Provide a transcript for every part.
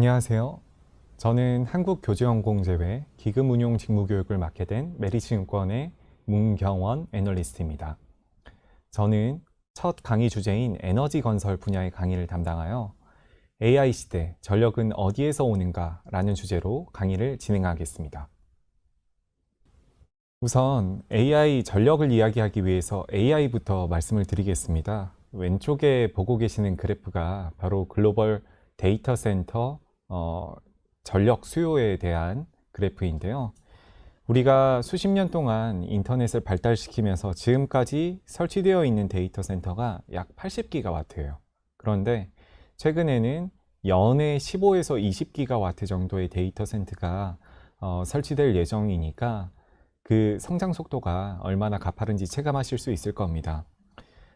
안녕하세요. 저는 한국교제연공제회 기금운용 직무교육을 맡게 된 메리츠증권의 문경원 애널리스트입니다. 저는 첫 강의 주제인 에너지 건설 분야의 강의를 담당하여 AI 시대 전력은 어디에서 오는가 라는 주제로 강의를 진행하겠습니다. 우선 AI 전력을 이야기하기 위해서 AI부터 말씀을 드리겠습니다. 왼쪽에 보고 계시는 그래프가 바로 글로벌 데이터 센터 전력 수요에 대한 그래프인데요. 우리가 수십 년 동안 인터넷을 발달시키면서 지금까지 설치되어 있는 데이터 센터가 약 80기가와트예요. 그런데 최근에는 연에 15에서 20기가와트 정도의 데이터 센터가 설치될 예정이니까 그 성장 속도가 얼마나 가파른지 체감하실 수 있을 겁니다.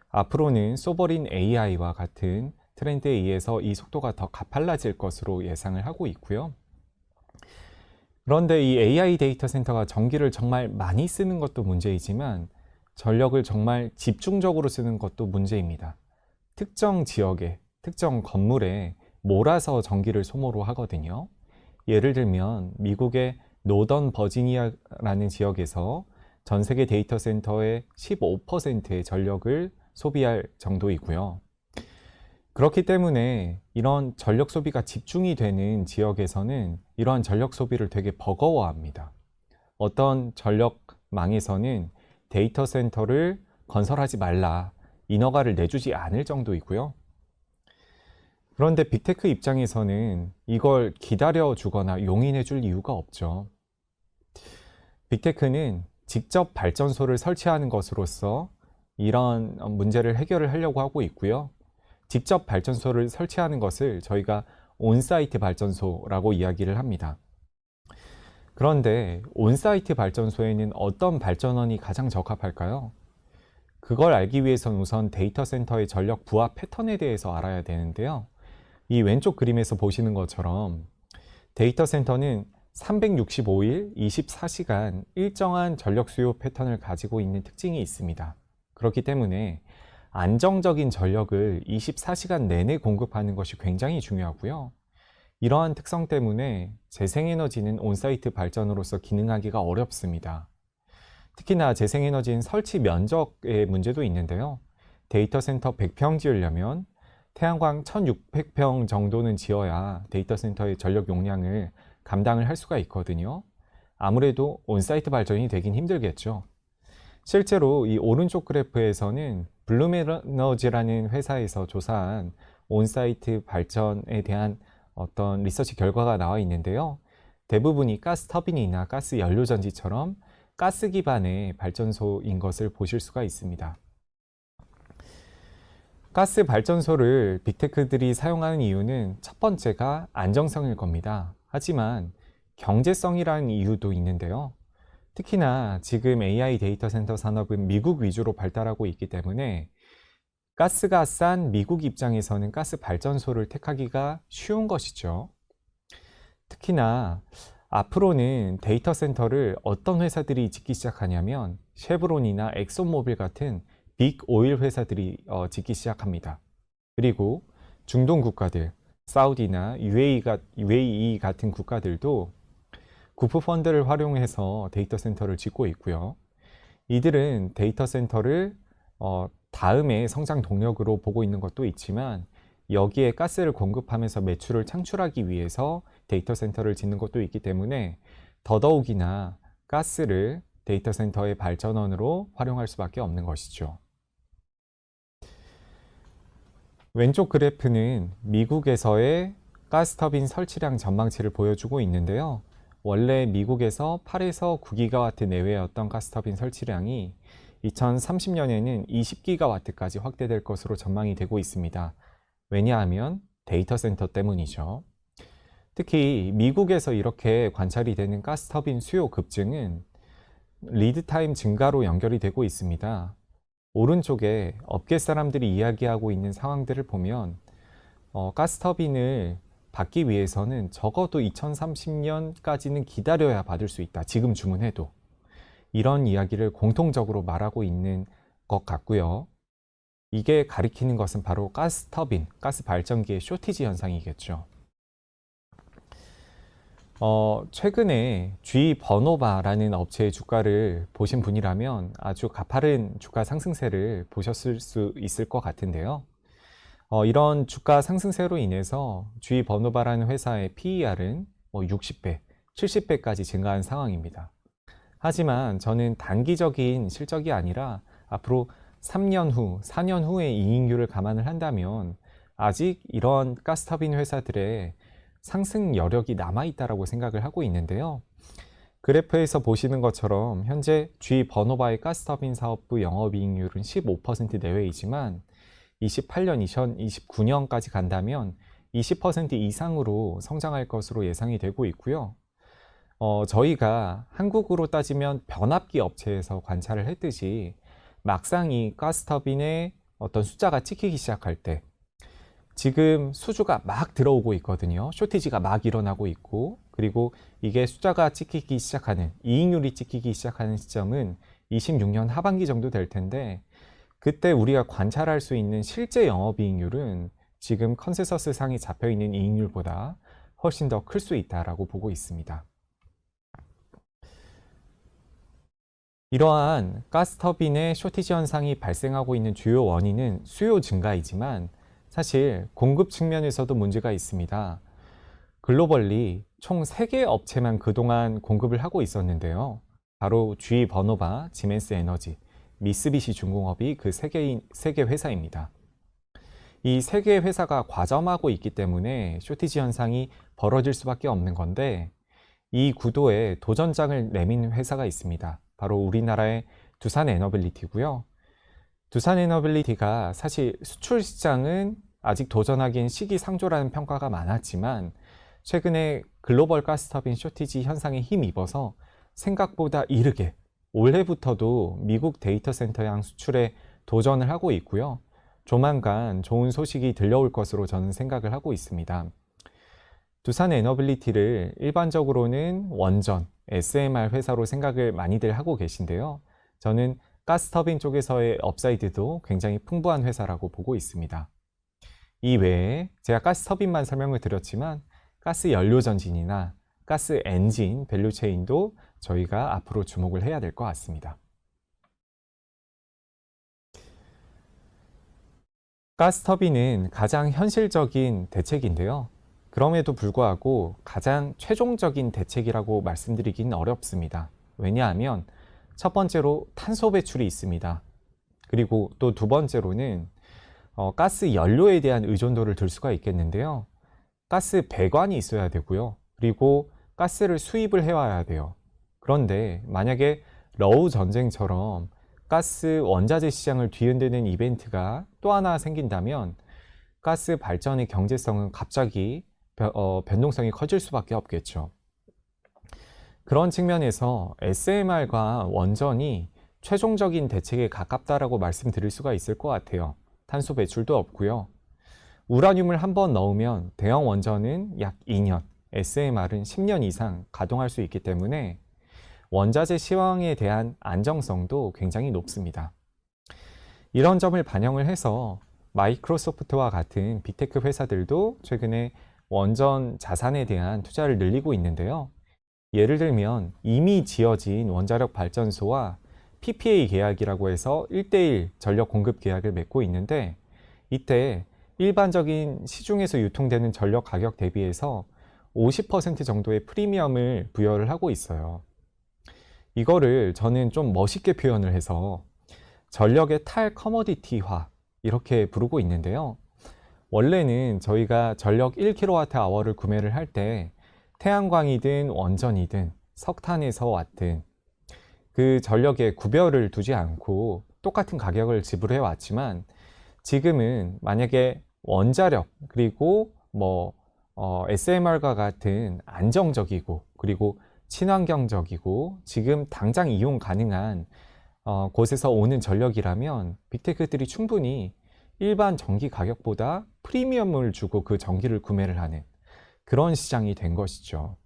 앞으로는 소버린 AI와 같은 트렌드에 의해서 이 속도가 더 가팔라질 것으로 예상을 하고 있고요. 그런데 이 AI 데이터 센터가 전기를 정말 많이 쓰는 것도 문제이지만 전력을 정말 집중적으로 쓰는 것도 문제입니다. 특정 지역에, 특정 건물에 몰아서 전기를 소모로 하거든요. 예를 들면 미국의 노던 버지니아라는 지역에서 전 세계 데이터 센터의 15%의 전력을 소비할 정도이고요. 그렇기 때문에 이런 전력 소비가 집중이 되는 지역에서는 이러한 전력 소비를 되게 버거워합니다. 어떤 전력망에서는 데이터 센터를 건설하지 말라, 인허가를 내주지 않을 정도이고요. 그런데 빅테크 입장에서는 이걸 기다려 주거나 용인해 줄 이유가 없죠. 빅테크는 직접 발전소를 설치하는 것으로서 이런 문제를 해결을 하려고 하고 있고요. 직접 발전소를 설치하는 것을 저희가 온사이트 발전소라고 이야기를 합니다. 그런데 온사이트 발전소에는 어떤 발전원이 가장 적합할까요? 그걸 알기 위해서는 우선 데이터 센터의 전력 부하 패턴에 대해서 알아야 되는데요. 이 왼쪽 그림에서 보시는 것처럼 데이터 센터는 365일 24시간 일정한 전력 수요 패턴을 가지고 있는 특징이 있습니다. 그렇기 때문에 안정적인 전력을 24시간 내내 공급하는 것이 굉장히 중요하고요. 이러한 특성 때문에 재생에너지는 온사이트 발전으로서 기능하기가 어렵습니다. 특히나 재생에너지는 설치 면적의 문제도 있는데요. 데이터 센터 100평 지으려면 태양광 1600평 정도는 지어야 데이터 센터의 전력 용량을 감당을 할 수가 있거든요. 아무래도 온사이트 발전이 되긴 힘들겠죠. 실제로 이 오른쪽 그래프에서는 블룸에너지라는 회사에서 조사한 온사이트 발전에 대한 어떤 리서치 결과가 나와 있는데요. 대부분이 가스 터빈이나 가스 연료전지처럼 가스 기반의 발전소인 것을 보실 수가 있습니다. 가스 발전소를 빅테크들이 사용하는 이유는 첫 번째가 안정성일 겁니다. 하지만 경제성이라는 이유도 있는데요. 특히나 지금 AI 데이터 센터 산업은 미국 위주로 발달하고 있기 때문에 가스가 싼 미국 입장에서는 가스 발전소를 택하기가 쉬운 것이죠. 특히나 앞으로는 데이터 센터를 어떤 회사들이 짓기 시작하냐면 쉐브론이나 엑소모빌 같은 빅 오일 회사들이 짓기 시작합니다. 그리고 중동 국가들, 사우디나 UAE 같은 국가들도 구프 펀드를 활용해서 데이터 센터를 짓고 있고요. 이들은 데이터 센터를 다음에 성장 동력으로 보고 있는 것도 있지만 여기에 가스를 공급하면서 매출을 창출하기 위해서 데이터 센터를 짓는 것도 있기 때문에 더더욱이나 가스를 데이터 센터의 발전원으로 활용할 수밖에 없는 것이죠. 왼쪽 그래프는 미국에서의 가스터빈 설치량 전망치를 보여주고 있는데요. 원래 미국에서 8에서 9기가와트 내외였던 가스터빈 설치량이 2030년에는 20기가와트까지 확대될 것으로 전망이 되고 있습니다. 왜냐하면 데이터 센터 때문이죠. 특히 미국에서 이렇게 관찰이 되는 가스터빈 수요 급증은 리드타임 증가로 연결이 되고 있습니다. 오른쪽에 업계 사람들이 이야기하고 있는 상황들을 보면 가스터빈을 받기 위해서는 적어도 2030년까지는 기다려야 받을 수 있다. 지금 주문해도. 이런 이야기를 공통적으로 말하고 있는 것 같고요. 이게 가리키는 것은 바로 가스 터빈, 가스 발전기의 쇼티지 현상이겠죠. 최근에 GE 버노바라는 업체의 주가를 보신 분이라면 아주 가파른 주가 상승세를 보셨을 수 있을 것 같은데요. 이런 주가 상승세로 인해서 GE 버노바라는 회사의 PER은 60배, 70배까지 증가한 상황입니다. 하지만 저는 단기적인 실적이 아니라 앞으로 3년 후, 4년 후의 이익률을 감안을 한다면 아직 이런 가스터빈 회사들의 상승 여력이 남아있다라고 생각을 하고 있는데요. 그래프에서 보시는 것처럼 현재 GE 버노바의 가스터빈 사업부 영업이익률은 15% 내외이지만 28년, 2029년까지 간다면 20% 이상으로 성장할 것으로 예상이 되고 있고요. 저희가 한국으로 따지면 변압기 업체에서 관찰을 했듯이 막상 이 가스터빈의 어떤 숫자가 찍히기 시작할 때 지금 수주가 막 들어오고 있거든요. 쇼티지가 막 일어나고 있고, 그리고 이게 숫자가 찍히기 시작하는, 이익률이 찍히기 시작하는 시점은 26년 하반기 정도 될 텐데, 그때 우리가 관찰할 수 있는 실제 영업이익률은 지금 컨센서스 상이 잡혀 있는 이익률보다 훨씬 더 클 수 있다라고 보고 있습니다. 이러한 가스터빈의 쇼티지 현상이 발생하고 있는 주요 원인은 수요 증가이지만 사실 공급 측면에서도 문제가 있습니다. 글로벌리 총 3개 업체만 그동안 공급을 하고 있었는데요. 바로 GE 버노바, 지멘스 에너지, 미쓰비시 중공업이 그 3개 회사입니다. 이 3개 회사가 과점하고 있기 때문에 쇼티지 현상이 벌어질 수밖에 없는 건데 이 구도에 도전장을 내민 회사가 있습니다. 바로 우리나라의 두산 에너빌리티고요. 두산 에너빌리티가 사실 수출 시장은 아직 도전하기엔 시기상조라는 평가가 많았지만 최근에 글로벌 가스터빈 쇼티지 현상에 힘입어서 생각보다 이르게 올해부터도 미국 데이터 센터향 수출에 도전을 하고 있고요. 조만간 좋은 소식이 들려올 것으로 저는 생각을 하고 있습니다. 두산 에너빌리티를 일반적으로는 원전, SMR 회사로 생각을 많이들 하고 계신데요. 저는 가스터빈 쪽에서의 업사이드도 굉장히 풍부한 회사라고 보고 있습니다. 이 외에 제가 가스터빈만 설명을 드렸지만 가스 연료 전진이나 가스 엔진 밸류체인도 저희가 앞으로 주목을 해야 될 것 같습니다. 가스터빈은 가장 현실적인 대책인데요. 그럼에도 불구하고 가장 최종적인 대책이라고 말씀드리기는 어렵습니다. 왜냐하면 첫 번째로 탄소 배출이 있습니다. 그리고 또 두 번째로는 가스 연료에 대한 의존도를 들 수가 있겠는데요. 가스 배관이 있어야 되고요. 그리고 가스를 수입을 해와야 돼요. 그런데 만약에 러우 전쟁처럼 가스 원자재 시장을 뒤흔드는 이벤트가 또 하나 생긴다면 가스 발전의 경제성은 갑자기 변동성이 커질 수밖에 없겠죠. 그런 측면에서 SMR과 원전이 최종적인 대책에 가깝다라고 말씀드릴 수가 있을 것 같아요. 탄소 배출도 없고요. 우라늄을 한번 넣으면 대형 원전은 약 2년, SMR은 10년 이상 가동할 수 있기 때문에 원자재 시황에 대한 안정성도 굉장히 높습니다. 이런 점을 반영을 해서 마이크로소프트와 같은 빅테크 회사들도 최근에 원전 자산에 대한 투자를 늘리고 있는데요. 예를 들면 이미 지어진 원자력 발전소와 PPA 계약이라고 해서 1:1 전력 공급 계약을 맺고 있는데 이때 일반적인 시중에서 유통되는 전력 가격 대비해서 50% 정도의 프리미엄을 부여를 하고 있어요. 이거를 저는 좀 멋있게 표현을 해서 전력의 탈커머디티화 이렇게 부르고 있는데요. 원래는 저희가 전력 1kWh를 구매를 할 때 태양광이든 원전이든 석탄에서 왔든 그 전력에 구별을 두지 않고 똑같은 가격을 지불해 왔지만 지금은 만약에 원자력 그리고 SMR과 같은 안정적이고 그리고 친환경적이고 지금 당장 이용 가능한 곳에서 오는 전력이라면 빅테크들이 충분히 일반 전기 가격보다 프리미엄을 주고 그 전기를 구매를 하는 그런 시장이 된 것이죠.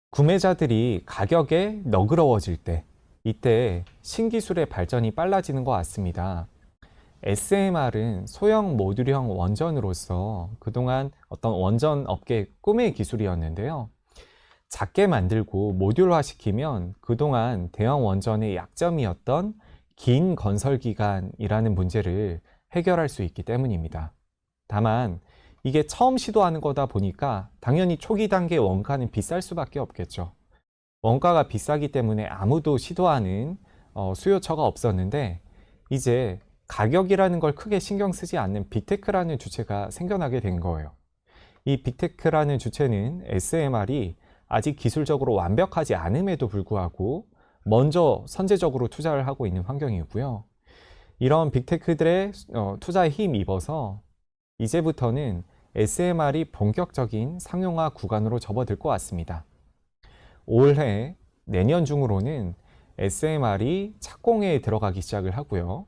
구매자들이 가격에 너그러워질 때 이때 신기술의 발전이 빨라지는 것 같습니다. SMR은 소형 모듈형 원전으로서 그동안 어떤 원전 업계의 꿈의 기술이었는데요. 작게 만들고 모듈화시키면 그동안 대형 원전의 약점이었던 긴 건설 기간이라는 문제를 해결할 수 있기 때문입니다. 다만 이게 처음 시도하는 거다 보니까 당연히 초기 단계 원가는 비쌀 수밖에 없겠죠. 원가가 비싸기 때문에 아무도 시도하는 수요처가 없었는데, 이제 가격이라는 걸 크게 신경 쓰지 않는 빅테크라는 주체가 생겨나게 된 거예요. 이 빅테크라는 주체는 SMR이 아직 기술적으로 완벽하지 않음에도 불구하고 먼저 선제적으로 투자를 하고 있는 환경이고요. 이런 빅테크들의 투자에 힘입어서 이제부터는 SMR이 본격적인 상용화 구간으로 접어들 것 같습니다. 올해 내년 중으로는 SMR이 착공에 들어가기 시작을 하고요.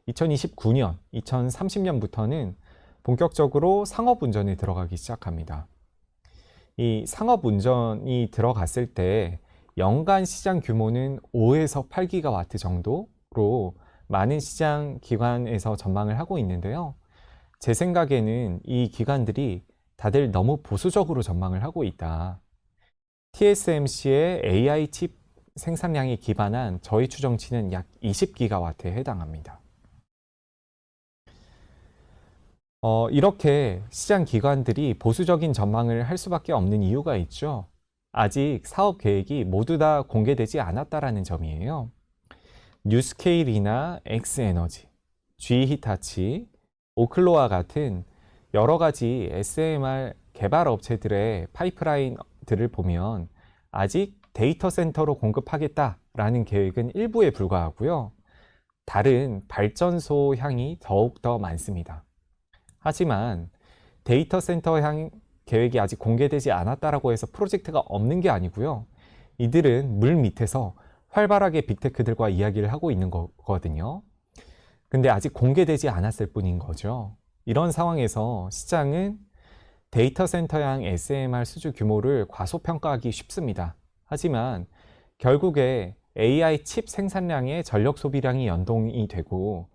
2029년, 2030년부터는 본격적으로 상업운전에 들어가기 시작합니다. 이 상업운전이 들어갔을 때 연간 시장 규모는 5에서 8기가와트 정도로 많은 시장 기관에서 전망을 하고 있는데요. 제 생각에는 이 기관들이 다들 너무 보수적으로 전망을 하고 있다. TSMC의 AI 칩 생산량에 기반한 저희 추정치는 약 20기가와트에 해당합니다. 이렇게 시장 기관들이 보수적인 전망을 할 수밖에 없는 이유가 있죠. 아직 사업 계획이 모두 다 공개되지 않았다라는 점이에요. 뉴스케일이나 엑스에너지, GHitachi, 오클로와 같은 여러 가지 SMR 개발 업체들의 파이프라인들을 보면 아직 데이터 센터로 공급하겠다라는 계획은 일부에 불과하고요. 다른 발전소 향이 더욱더 많습니다. 하지만 데이터 센터 향 계획이 아직 공개되지 않았다라고 해서 프로젝트가 없는 게 아니고요. 이들은 물 밑에서 활발하게 빅테크들과 이야기를 하고 있는 거거든요. 근데 아직 공개되지 않았을 뿐인 거죠. 이런 상황에서 시장은 데이터 센터향 SMR 수주 규모를 과소평가하기 쉽습니다. 하지만 결국에 AI 칩 생산량의 전력 소비량이 연동이 되고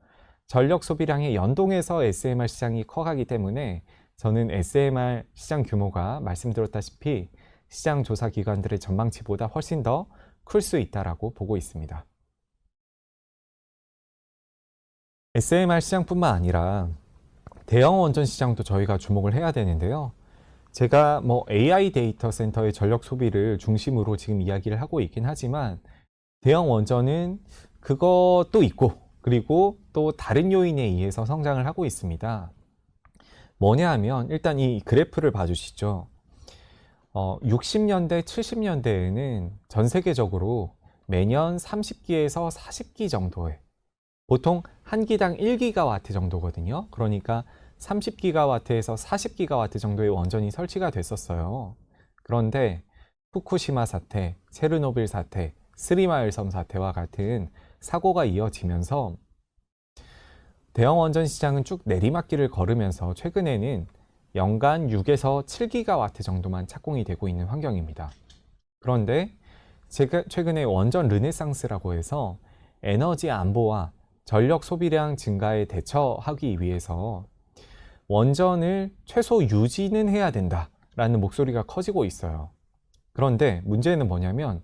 전력 소비량의 연동에서 SMR 시장이 커가기 때문에 저는 SMR 시장 규모가 말씀드렸다시피 시장 조사 기관들의 전망치보다 훨씬 더 클 수 있다라고 보고 있습니다. SMR 시장뿐만 아니라 대형 원전 시장도 저희가 주목을 해야 되는데요. 제가 AI 데이터 센터의 전력 소비를 중심으로 지금 이야기를 하고 있긴 하지만 대형 원전은 그것도 있고 그리고 또 다른 요인에 의해서 성장을 하고 있습니다. 뭐냐 하면 일단 이 그래프를 봐주시죠. 60년대, 70년대에는 전 세계적으로 매년 30기에서 40기 정도의 보통 한 기당 1기가와트 정도거든요. 그러니까 30기가와트에서 40기가와트 정도의 원전이 설치가 됐었어요. 그런데 후쿠시마 사태, 체르노빌 사태, 스리마일 섬 사태와 같은 사고가 이어지면서 대형 원전 시장은 쭉 내리막길을 걸으면서 최근에는 연간 6에서 7기가와트 정도만 착공이 되고 있는 환경입니다. 그런데 최근에 원전 르네상스라고 해서 에너지 안보와 전력 소비량 증가에 대처하기 위해서 원전을 최소 유지는 해야 된다라는 목소리가 커지고 있어요. 그런데 문제는 뭐냐면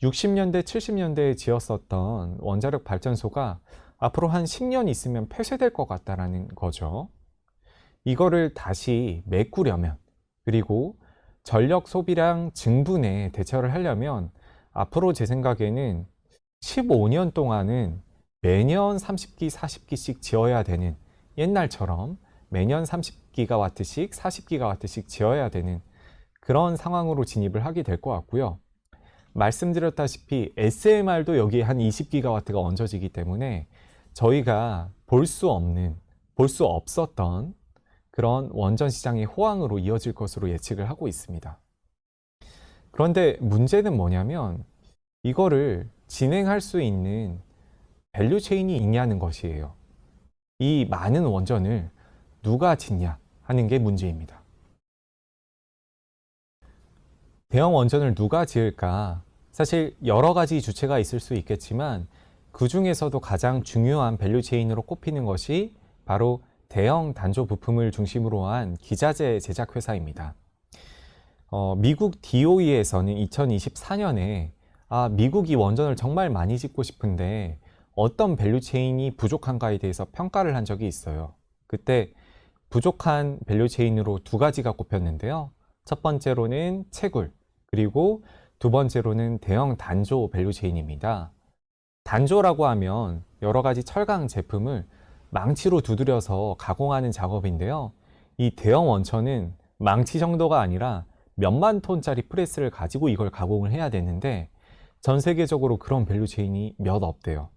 60년대, 70년대에 지었었던 원자력 발전소가 앞으로 한 10년 있으면 폐쇄될 것 같다라는 거죠. 이거를 다시 메꾸려면, 그리고 전력 소비량 증분에 대처를 하려면 앞으로 제 생각에는 15년 동안은 매년 30기, 40기씩 지어야 되는, 옛날처럼 매년 30기가와트씩, 40기가와트씩 지어야 되는 그런 상황으로 진입을 하게 될 것 같고요. 말씀드렸다시피 SMR도 여기에 한 20기가와트가 얹어지기 때문에 저희가 볼 수 없었던 그런 원전 시장의 호황으로 이어질 것으로 예측을 하고 있습니다. 그런데 문제는 뭐냐면 이거를 진행할 수 있는 밸류 체인이 있냐는 것이에요. 이 많은 원전을 누가 짓냐 하는 게 문제입니다. 대형 원전을 누가 지을까? 사실 여러 가지 주체가 있을 수 있겠지만 그 중에서도 가장 중요한 밸류체인으로 꼽히는 것이 바로 대형 단조 부품을 중심으로 한 기자재 제작 회사입니다. 미국 DOE에서는 2024년에 미국이 원전을 정말 많이 짓고 싶은데 어떤 밸류체인이 부족한가에 대해서 평가를 한 적이 있어요. 그때 부족한 밸류체인으로 두 가지가 꼽혔는데요. 첫 번째로는 채굴, 그리고 두 번째로는 대형 단조 밸류체인입니다. 단조라고 하면 여러 가지 철강 제품을 망치로 두드려서 가공하는 작업인데요. 이 대형 원천은 망치 정도가 아니라 몇만 톤짜리 프레스를 가지고 이걸 가공을 해야 되는데 전 세계적으로 그런 밸류체인이 몇 없대요.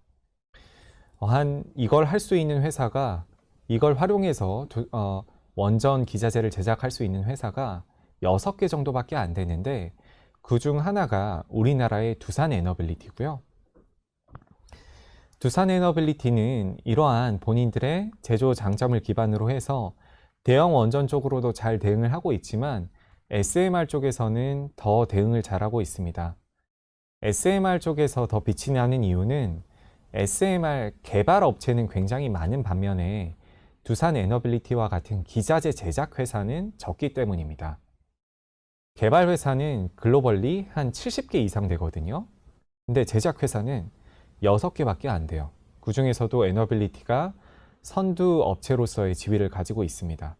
이걸 할 수 있는 회사가, 이걸 활용해서 원전 기자재를 제작할 수 있는 회사가 6개 정도밖에 안 되는데 그 중 하나가 우리나라의 두산에너빌리티고요. 두산에너빌리티는 이러한 본인들의 제조 장점을 기반으로 해서 대형 원전 쪽으로도 잘 대응을 하고 있지만 SMR 쪽에서는 더 대응을 잘하고 있습니다. SMR 쪽에서 더 빛이 나는 이유는 SMR 개발 업체는 굉장히 많은 반면에 두산에너빌리티와 같은 기자재 제작 회사는 적기 때문입니다. 개발 회사는 글로벌리 한 70개 이상 되거든요. 근데 제작 회사는 6개밖에 안 돼요. 그 중에서도 에너빌리티가 선두 업체로서의 지위를 가지고 있습니다.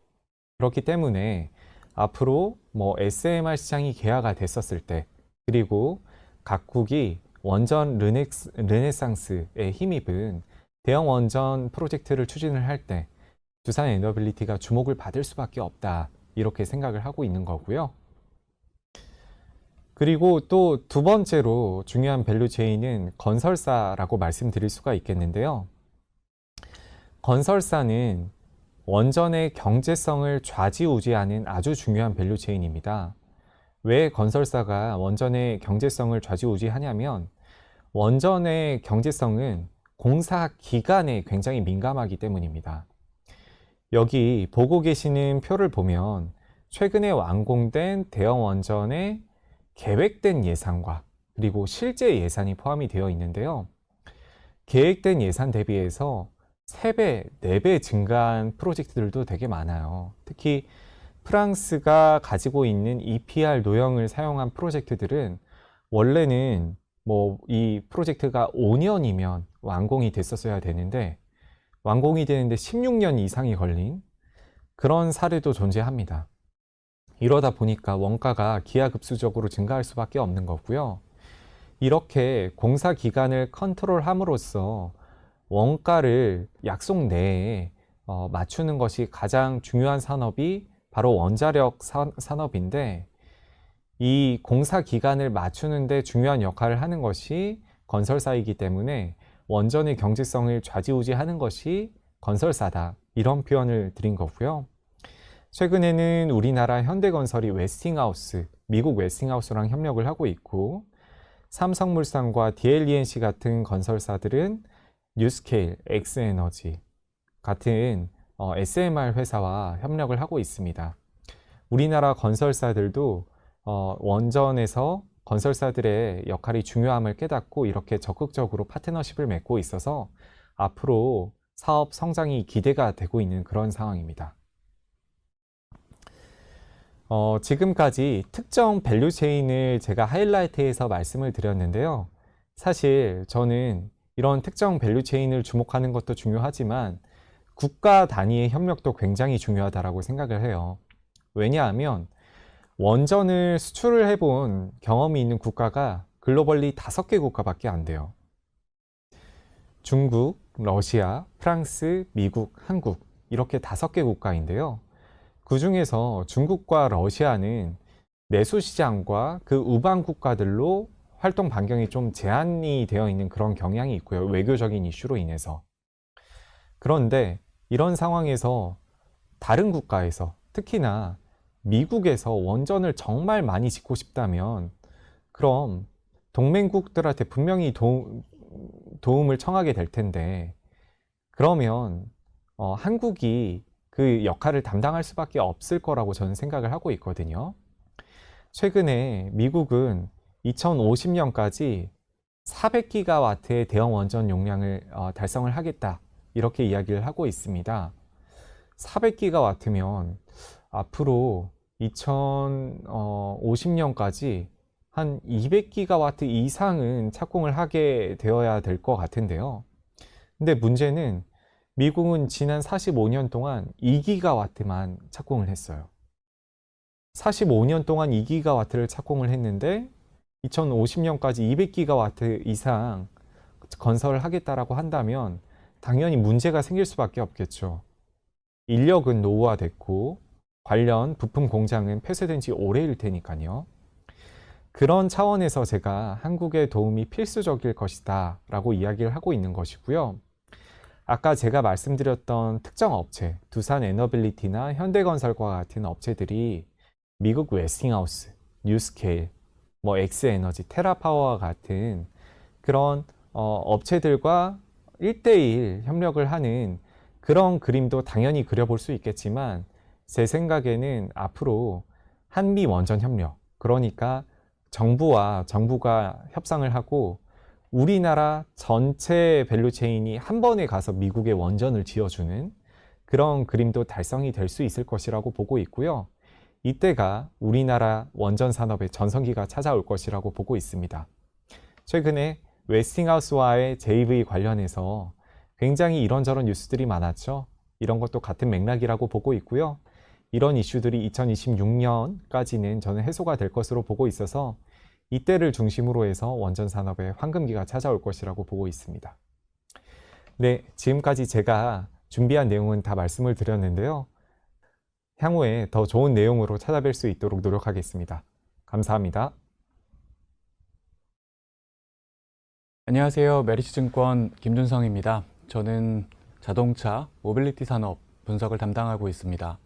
그렇기 때문에 앞으로 SMR 시장이 개화가 됐었을 때, 그리고 각국이 원전 르네상스에 힘입은 대형 원전 프로젝트를 추진을 할 때 두산에너빌리티가 주목을 받을 수밖에 없다, 이렇게 생각을 하고 있는 거고요. 그리고 또 두 번째로 중요한 밸류체인은 건설사라고 말씀드릴 수가 있겠는데요. 건설사는 원전의 경제성을 좌지우지하는 아주 중요한 밸류체인입니다. 왜 건설사가 원전의 경제성을 좌지우지하냐면 원전의 경제성은 공사 기간에 굉장히 민감하기 때문입니다. 여기 보고 계시는 표를 보면 최근에 완공된 대형 원전의 계획된 예산과 그리고 실제 예산이 포함이 되어 있는데요. 계획된 예산 대비해서 3배, 4배 증가한 프로젝트들도 되게 많아요. 특히 프랑스가 가지고 있는 EPR 노형을 사용한 프로젝트들은 원래는 이 프로젝트가 5년이면 완공이 됐었어야 되는데 완공이 되는데 16년 이상이 걸린 그런 사례도 존재합니다. 이러다 보니까 원가가 기하급수적으로 증가할 수밖에 없는 거고요. 이렇게 공사 기간을 컨트롤함으로써 원가를 약속 내에 맞추는 것이 가장 중요한 산업이 바로 원자력 산업인데, 이 공사 기간을 맞추는데 중요한 역할을 하는 것이 건설사이기 때문에 원전의 경제성을 좌지우지하는 것이 건설사다, 이런 표현을 드린 거고요. 최근에는 우리나라 현대건설이 웨스팅하우스, 미국 웨스팅하우스랑 협력을 하고 있고, 삼성물산과 DLENC 같은 건설사들은 뉴스케일, 엑스에너지 같은 SMR 회사와 협력을 하고 있습니다. 우리나라 건설사들도 원전에서 건설사들의 역할이 중요함을 깨닫고 이렇게 적극적으로 파트너십을 맺고 있어서 앞으로 사업 성장이 기대가 되고 있는 그런 상황입니다. 지금까지 특정 밸류체인을 제가 하이라이트해서 말씀을 드렸는데요. 사실 저는 이런 특정 밸류체인을 주목하는 것도 중요하지만 국가 단위의 협력도 굉장히 중요하다고 생각을 해요. 왜냐하면 원전을 수출을 해본 경험이 있는 국가가 글로벌리 5개 국가밖에 안 돼요. 중국, 러시아, 프랑스, 미국, 한국, 이렇게 5개 국가인데요. 그 중에서 중국과 러시아는 내수 시장과 그 우방 국가들로 활동 반경이 좀 제한이 되어 있는 그런 경향이 있고요. 외교적인 이슈로 인해서. 그런데 이런 상황에서 다른 국가에서, 특히나 미국에서 원전을 정말 많이 짓고 싶다면 그럼 동맹국들한테 분명히 도움을 청하게 될 텐데, 그러면 한국이 그 역할을 담당할 수밖에 없을 거라고 저는 생각을 하고 있거든요. 최근에 미국은 2050년까지 400기가와트의 대형 원전 용량을 달성을 하겠다. 이렇게 이야기를 하고 있습니다. 400기가와트면 앞으로 2050년까지 한 200기가와트 이상은 착공을 하게 되어야 될 것 같은데요. 근데 문제는 미국은 지난 45년 동안 2기가와트만 착공을 했어요. 45년 동안 2기가와트를 착공을 했는데 2050년까지 200기가와트 이상 건설을 하겠다라고 한다면 당연히 문제가 생길 수밖에 없겠죠. 인력은 노후화됐고 관련 부품 공장은 폐쇄된 지 오래일 테니까요. 그런 차원에서 제가 한국의 도움이 필수적일 것이다 라고 이야기를 하고 있는 것이고요. 아까 제가 말씀드렸던 특정 업체, 두산 에너빌리티나 현대건설과 같은 업체들이 미국 웨스팅하우스, 뉴스케일, 엑스에너지, 테라파워와 같은 그런 업체들과 1대1 협력을 하는 그런 그림도 당연히 그려볼 수 있겠지만 제 생각에는 앞으로 한미 원전 협력, 그러니까 정부가 협상을 하고 우리나라 전체 밸류체인이 한 번에 가서 미국의 원전을 지어주는 그런 그림도 달성이 될 수 있을 것이라고 보고 있고요. 이때가 우리나라 원전 산업의 전성기가 찾아올 것이라고 보고 있습니다. 최근에 웨스팅하우스와의 JV 관련해서 굉장히 이런저런 뉴스들이 많았죠. 이런 것도 같은 맥락이라고 보고 있고요. 이런 이슈들이 2026년까지는 저는 해소가 될 것으로 보고 있어서 이때를 중심으로 해서 원전 산업의 황금기가 찾아올 것이라고 보고 있습니다. 네, 지금까지 제가 준비한 내용은 다 말씀을 드렸는데요. 향후에 더 좋은 내용으로 찾아뵐 수 있도록 노력하겠습니다. 감사합니다. 안녕하세요. 메리츠증권 김준성입니다. 저는 자동차, 모빌리티 산업 분석을 담당하고 있습니다.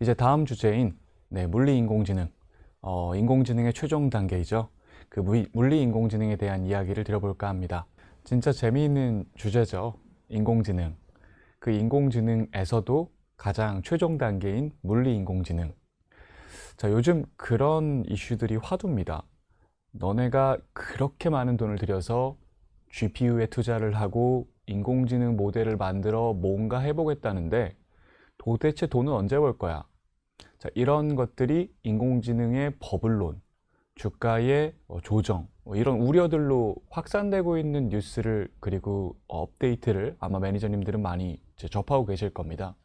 이제 다음 주제인 물리인공지능, 인공지능의 최종 단계이죠. 그 물리인공지능에 대한 이야기를 드려볼까 합니다. 진짜 재미있는 주제죠. 인공지능. 그 인공지능에서도 가장 최종 단계인 물리인공지능. 자, 요즘 그런 이슈들이 화두입니다. 너네가 그렇게 많은 돈을 들여서 GPU에 투자를 하고 인공지능 모델을 만들어 뭔가 해보겠다는데 도대체 돈은 언제 벌 거야? 자, 이런 것들이 인공지능의 버블론, 주가의 조정, 이런 우려들로 확산되고 있는 뉴스를 그리고 업데이트를 아마 매니저님들은 많이 접하고 계실 겁니다.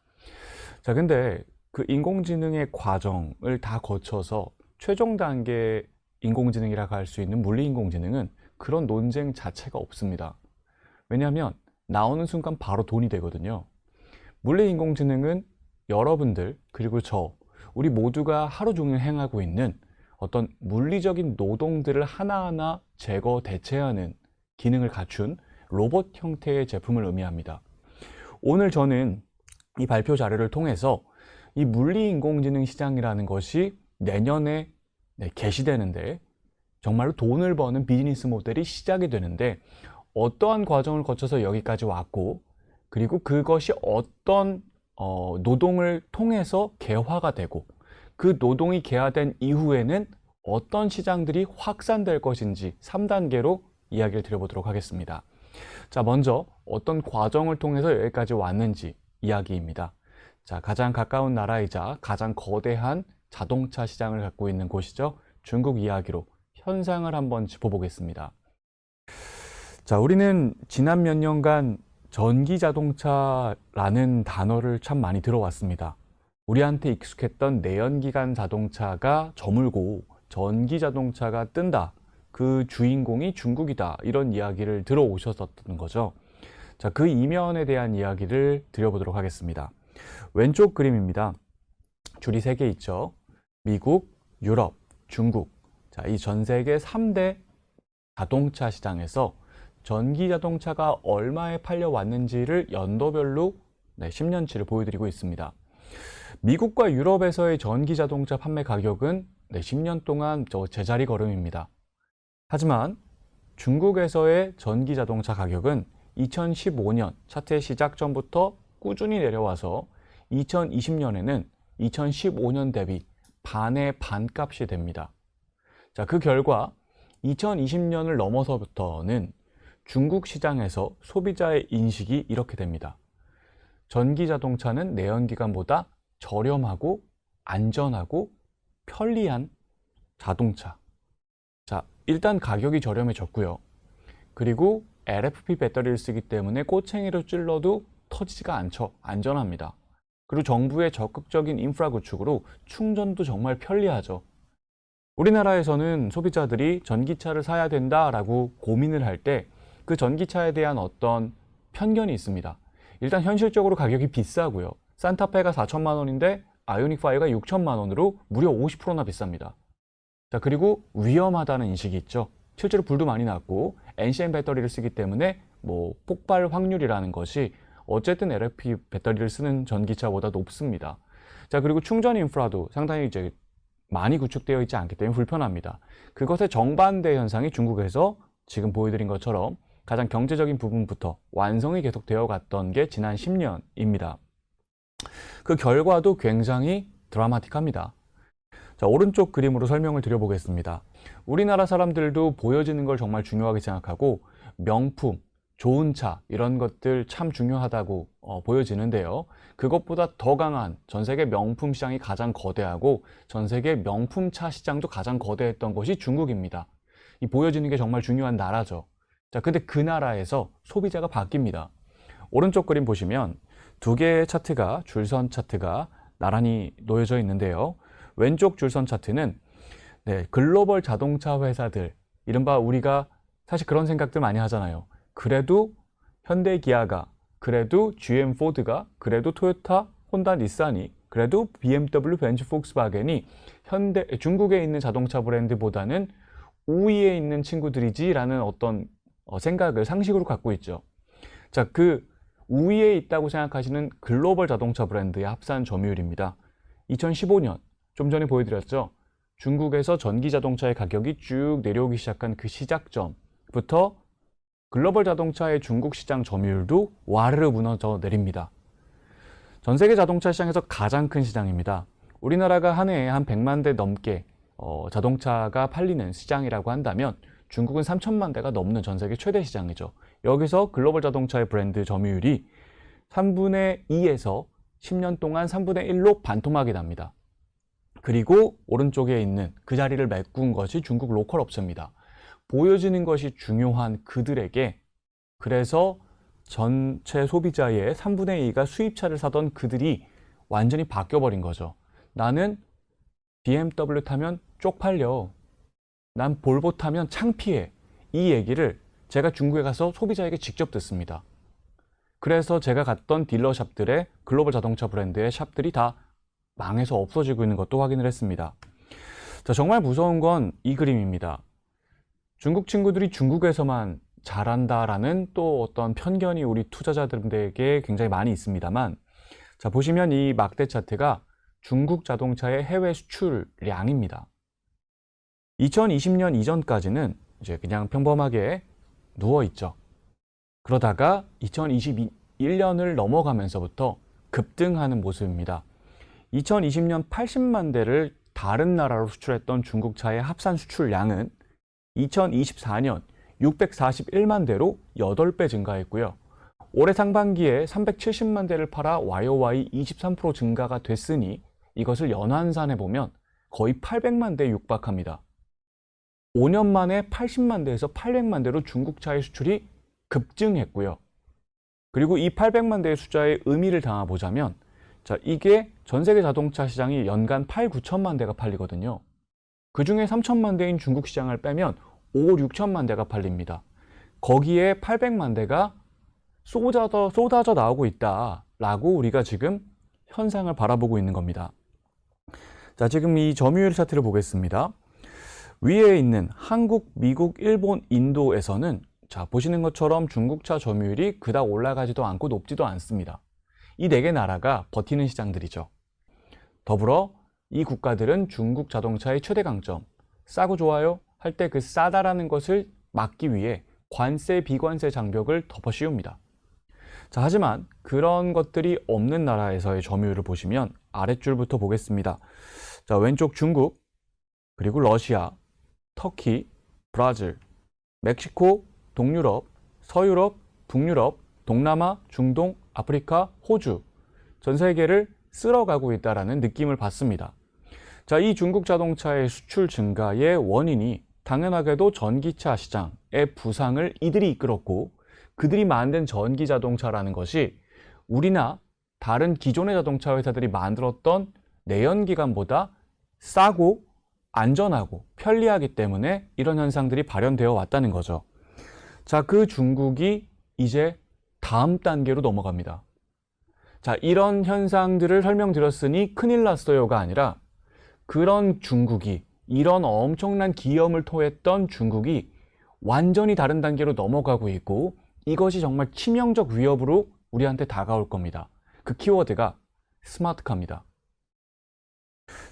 자, 근데 그 인공지능의 과정을 다 거쳐서 최종 단계 인공지능이라고 할 수 있는 물리인공지능은 그런 논쟁 자체가 없습니다. 왜냐하면 나오는 순간 바로 돈이 되거든요. 물리인공지능은 여러분들 그리고 우리 모두가 하루 종일 행하고 있는 어떤 물리적인 노동들을 하나하나 제거 대체하는 기능을 갖춘 로봇 형태의 제품을 의미합니다. 오늘 저는 이 발표 자료를 통해서 이 물리인공지능 시장이라는 것이 내년에 개시되는데 정말로 돈을 버는 비즈니스 모델이 시작이 되는데 어떠한 과정을 거쳐서 여기까지 왔고 그리고 그것이 어떤 노동을 통해서 개화가 되고 그 노동이 개화된 이후에는 어떤 시장들이 확산될 것인지 3단계로 이야기를 드려보도록 하겠습니다. 자, 먼저 어떤 과정을 통해서 여기까지 왔는지 이야기입니다. 자, 가장 가까운 나라이자 가장 거대한 자동차 시장을 갖고 있는 곳이죠. 중국 이야기로 현상을 한번 짚어보겠습니다. 자, 우리는 지난 몇 년간 전기 자동차라는 단어를 참 많이 들어왔습니다. 우리한테 익숙했던 내연기관 자동차가 저물고 전기 자동차가 뜬다. 그 주인공이 중국이다. 이런 이야기를 들어오셨었던 거죠. 자, 그 이면에 대한 이야기를 드려보도록 하겠습니다. 왼쪽 그림입니다. 줄이 3개 있죠. 미국, 유럽, 중국. 자, 이 전 세계 3대 자동차 시장에서 전기 자동차가 얼마에 팔려왔는지를 연도별로 10년치를 보여드리고 있습니다. 미국과 유럽에서의 전기 자동차 판매 가격은 10년 동안 제자리 걸음입니다. 하지만 중국에서의 전기 자동차 가격은 2015년 차트 시작 전부터 꾸준히 내려와서 2020년에는 2015년 대비 반의 반값이 됩니다. 자, 그 결과 2020년을 넘어서부터는 중국 시장에서 소비자의 인식이 이렇게 됩니다. 전기 자동차는 내연기관보다 저렴하고 안전하고 편리한 자동차. 자, 일단 가격이 저렴해졌고요. 그리고 LFP 배터리를 쓰기 때문에 꼬챙이로 찔러도 터지지가 않죠. 안전합니다. 그리고 정부의 적극적인 인프라 구축으로 충전도 정말 편리하죠. 우리나라에서는 소비자들이 전기차를 사야 된다라고 고민을 할 때 그 전기차에 대한 어떤 편견이 있습니다. 일단 현실적으로 가격이 비싸고요. 산타페가 4천만 원인데 아이오닉 5가 6천만 원으로 무려 50%나 비쌉니다. 자, 그리고 위험하다는 인식이 있죠. 실제로 불도 많이 났고 NCM 배터리를 쓰기 때문에 폭발 확률이라는 것이 어쨌든 LFP 배터리를 쓰는 전기차보다 높습니다. 자, 그리고 충전 인프라도 상당히 이제 많이 구축되어 있지 않기 때문에 불편합니다. 그것의 정반대 현상이 중국에서 지금 보여드린 것처럼 가장 경제적인 부분부터 완성이 계속되어 갔던 게 지난 10년입니다. 그 결과도 굉장히 드라마틱합니다. 자, 오른쪽 그림으로 설명을 드려보겠습니다. 우리나라 사람들도 보여지는 걸 정말 중요하게 생각하고 명품, 좋은 차 이런 것들 참 중요하다고 보여지는데요. 그것보다 더 강한 전 세계 명품 시장이 가장 거대하고 전 세계 명품 차 시장도 가장 거대했던 것이 중국입니다. 이 보여지는 게 정말 중요한 나라죠. 자, 근데 그 나라에서 소비자가 바뀝니다. 오른쪽 그림 보시면 두 개의 차트가 줄선 차트가 나란히 놓여져 있는데요. 왼쪽 줄선 차트는 글로벌 자동차 회사들, 이른바 우리가 사실 그런 생각들 많이 하잖아요. 그래도 현대 기아가, 그래도 GM 포드가, 그래도 토요타, 혼다, 닛산이, 그래도 BMW, 벤츠, 폭스바겐이 중국에 있는 자동차 브랜드보다는 우위에 있는 친구들이지라는 어떤 생각을 상식으로 갖고 있죠. 자, 그 우위에 있다고 생각하시는 글로벌 자동차 브랜드의 합산 점유율입니다. 2015년, 좀 전에 보여드렸죠. 중국에서 전기 자동차의 가격이 쭉 내려오기 시작한 그 시작점부터 글로벌 자동차의 중국 시장 점유율도 와르르 무너져 내립니다. 전 세계 자동차 시장에서 가장 큰 시장입니다. 우리나라가 한 해에 한 100만 대 넘게 자동차가 팔리는 시장이라고 한다면 중국은 3천만 대가 넘는 전 세계 최대 시장이죠. 여기서 글로벌 자동차의 브랜드 점유율이 3분의 2에서 10년 동안 3분의 1로 반토막이 납니다. 그리고 오른쪽에 있는 그 자리를 메꾼 것이 중국 로컬 업체입니다. 보여지는 것이 중요한 그들에게, 그래서 전체 소비자의 3분의 2가 수입차를 사던 그들이 완전히 바뀌어버린 거죠. 나는 BMW 타면 쪽팔려. 난 볼보 타면 창피해. 이 얘기를 제가 중국에 가서 소비자에게 직접 듣습니다. 그래서 제가 갔던 딜러샵들의 글로벌 자동차 브랜드의 샵들이 다 망해서 없어지고 있는 것도 확인을 했습니다. 자, 정말 무서운 건 이 그림입니다. 중국 친구들이 중국에서만 잘한다라는 또 어떤 편견이 우리 투자자들에게 굉장히 많이 있습니다만, 자, 보시면 이 막대 차트가 중국 자동차의 해외 수출량입니다. 2020년 이전까지는 이제 그냥 평범하게 누워있죠. 그러다가 2021년을 넘어가면서부터 급등하는 모습입니다. 2020년 80만 대를 다른 나라로 수출했던 중국 차의 합산 수출량은 2024년 641만 대로 8배 증가했고요. 올해 상반기에 370만 대를 팔아 YOY 23% 증가가 됐으니 이것을 연환산해 보면 거의 800만 대에 육박합니다. 5년 만에 80만 대에서 800만 대로 중국 차의 수출이 급증했고요. 그리고 이 800만 대의 숫자의 의미를 담아보자면, 자, 이게 전 세계 자동차 시장이 연간 8, 9천만 대가 팔리거든요. 그 중에 3천만 대인 중국 시장을 빼면 5, 6천만 대가 팔립니다. 거기에 800만 대가 쏟아져 나오고 있다라고 우리가 지금 현상을 바라보고 있는 겁니다. 자, 지금 이 점유율 차트를 보겠습니다. 위에 있는 한국, 미국, 일본, 인도에서는 자, 보시는 것처럼 중국차 점유율이 그닥 올라가지도 않고 높지도 않습니다. 이 4개 나라가 버티는 시장들이죠. 더불어 이 국가들은 중국 자동차의 최대 강점, 싸고 좋아요 할 때 그 싸다라는 것을 막기 위해 관세, 비관세 장벽을 덮어 씌웁니다. 자, 하지만 그런 것들이 없는 나라에서의 점유율을 보시면 아랫줄부터 보겠습니다. 자, 왼쪽 중국, 그리고 러시아, 터키, 브라질, 멕시코, 동유럽, 서유럽, 북유럽, 동남아, 중동, 아프리카, 호주 전 세계를 쓸어가고 있다는 느낌을 받습니다. 자, 이 중국 자동차의 수출 증가의 원인이 당연하게도 전기차 시장의 부상을 이들이 이끌었고 그들이 만든 전기 자동차라는 것이 우리나 다른 기존의 자동차 회사들이 만들었던 내연기관보다 싸고 안전하고 편리하기 때문에 이런 현상들이 발현되어 왔다는 거죠. 자, 그 중국이 이제 다음 단계로 넘어갑니다. 자, 이런 현상들을 설명드렸으니 큰일 났어요가 아니라 그런 중국이, 이런 엄청난 기염을 토했던 중국이 완전히 다른 단계로 넘어가고 있고 이것이 정말 치명적 위협으로 우리한테 다가올 겁니다. 그 키워드가 스마트카입니다.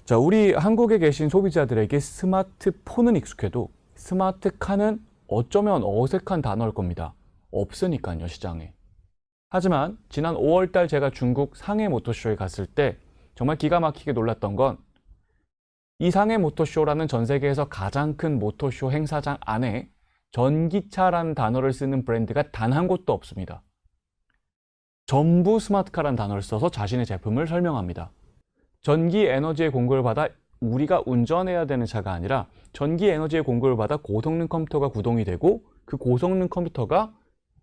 자, 우리 한국에 계신 소비자들에게 스마트폰은 익숙해도 스마트카는 어쩌면 어색한 단어일 겁니다. 없으니까요, 시장에. 하지만 지난 5월달 제가 중국 상해 모터쇼에 갔을 때 정말 기가 막히게 놀랐던 건 이 상해 모터쇼라는 전 세계에서 가장 큰 모터쇼 행사장 안에 전기차라는 단어를 쓰는 브랜드가 단 한 곳도 없습니다. 전부 스마트카라는 단어를 써서 자신의 제품을 설명합니다. 전기 에너지의 공급을 받아 우리가 운전해야 되는 차가 아니라 전기 에너지의 공급을 받아 고성능 컴퓨터가 구동이 되고 그 고성능 컴퓨터가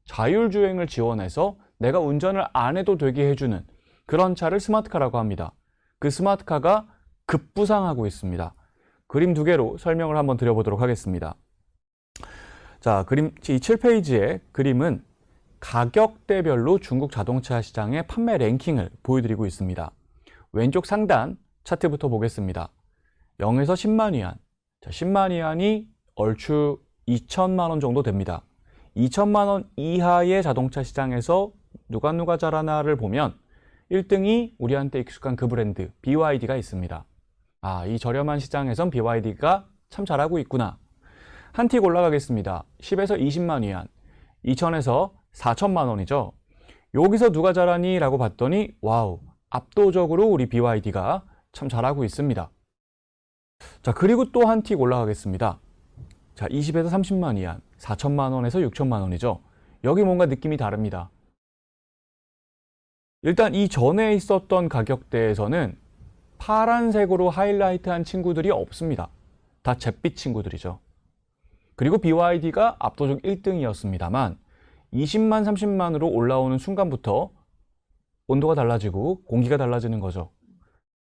자율주행을 지원해서 내가 운전을 안 해도 되게 해주는 그런 차를 스마트카라고 합니다. 그 스마트카가 급부상하고 있습니다. 그림 두 개로 설명을 한번 드려보도록 하겠습니다. 자, 그림 이 7페이지의 그림은 가격대별로 중국 자동차 시장의 판매 랭킹을 보여드리고 있습니다. 왼쪽 상단 차트부터 보겠습니다. 0에서 10만 위안. 자, 10만 위안이 얼추 2천만 원 정도 됩니다. 2천만 원 이하의 자동차 시장에서 누가 잘하나를 보면 1등이 우리한테 익숙한 그 브랜드 BYD가 있습니다. 아, 이 저렴한 시장에선 BYD가 참 잘하고 있구나. 한 틱 올라가겠습니다. 10에서 20만 위안. 2천에서 4천만 원이죠. 여기서 누가 잘하니? 라고 봤더니 와우, 압도적으로 우리 BYD가 참 잘하고 있습니다. 자, 그리고 또 한 틱 올라가겠습니다. 자, 20에서 30만 위안, 4천만 원에서 6천만 원이죠. 여기 뭔가 느낌이 다릅니다. 일단 이 전에 있었던 가격대에서는 파란색으로 하이라이트한 친구들이 없습니다. 다 잿빛 친구들이죠. 그리고 BYD가 압도적 1등이었습니다만 20만, 30만으로 올라오는 순간부터 온도가 달라지고 공기가 달라지는 거죠.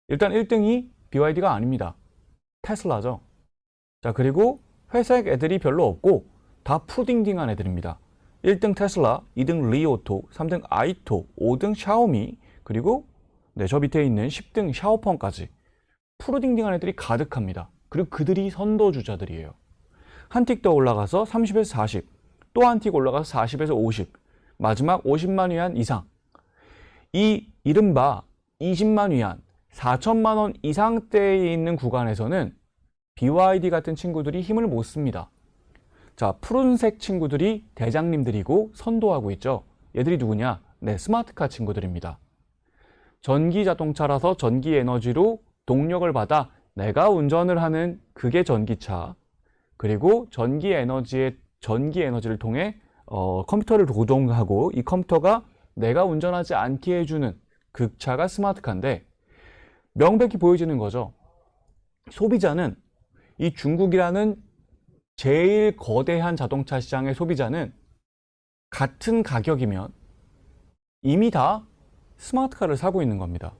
일단 1등이 BYD가 아닙니다. 테슬라죠. 자, 그리고 회색 애들이 별로 없고 다 푸딩딩한 애들입니다. 1등 테슬라, 2등 리오토, 3등 아이토, 5등 샤오미, 그리고 저 밑에 있는 10등 샤오펑까지 푸딩딩한 애들이 가득합니다. 그리고 그들이 선도주자들이에요. 한 틱 더 올라가서 30에서 40, 또 한 틱 올라가서 40에서 50, 마지막 50만 위안 이상. 이 이른바 20만 위안, 4천만 원 이상대에 있는 구간에서는 BYD 같은 친구들이 힘을 못 씁니다. 자, 푸른색 친구들이 대장님들이고 선도하고 있죠. 얘들이 누구냐? 네, 스마트카 친구들입니다. 전기 자동차라서 전기 에너지로 동력을 받아 내가 운전을 하는 그게 전기차. 그리고 전기 에너지를 통해 컴퓨터를 조종하고 이 컴퓨터가 내가 운전하지 않게 해주는 그 차가 스마트카인데 명백히 보여지는 거죠. 소비자는 이 중국이라는 제일 거대한 자동차 시장의 소비자는 같은 가격이면 이미 다 스마트카를 사고 있는 겁니다.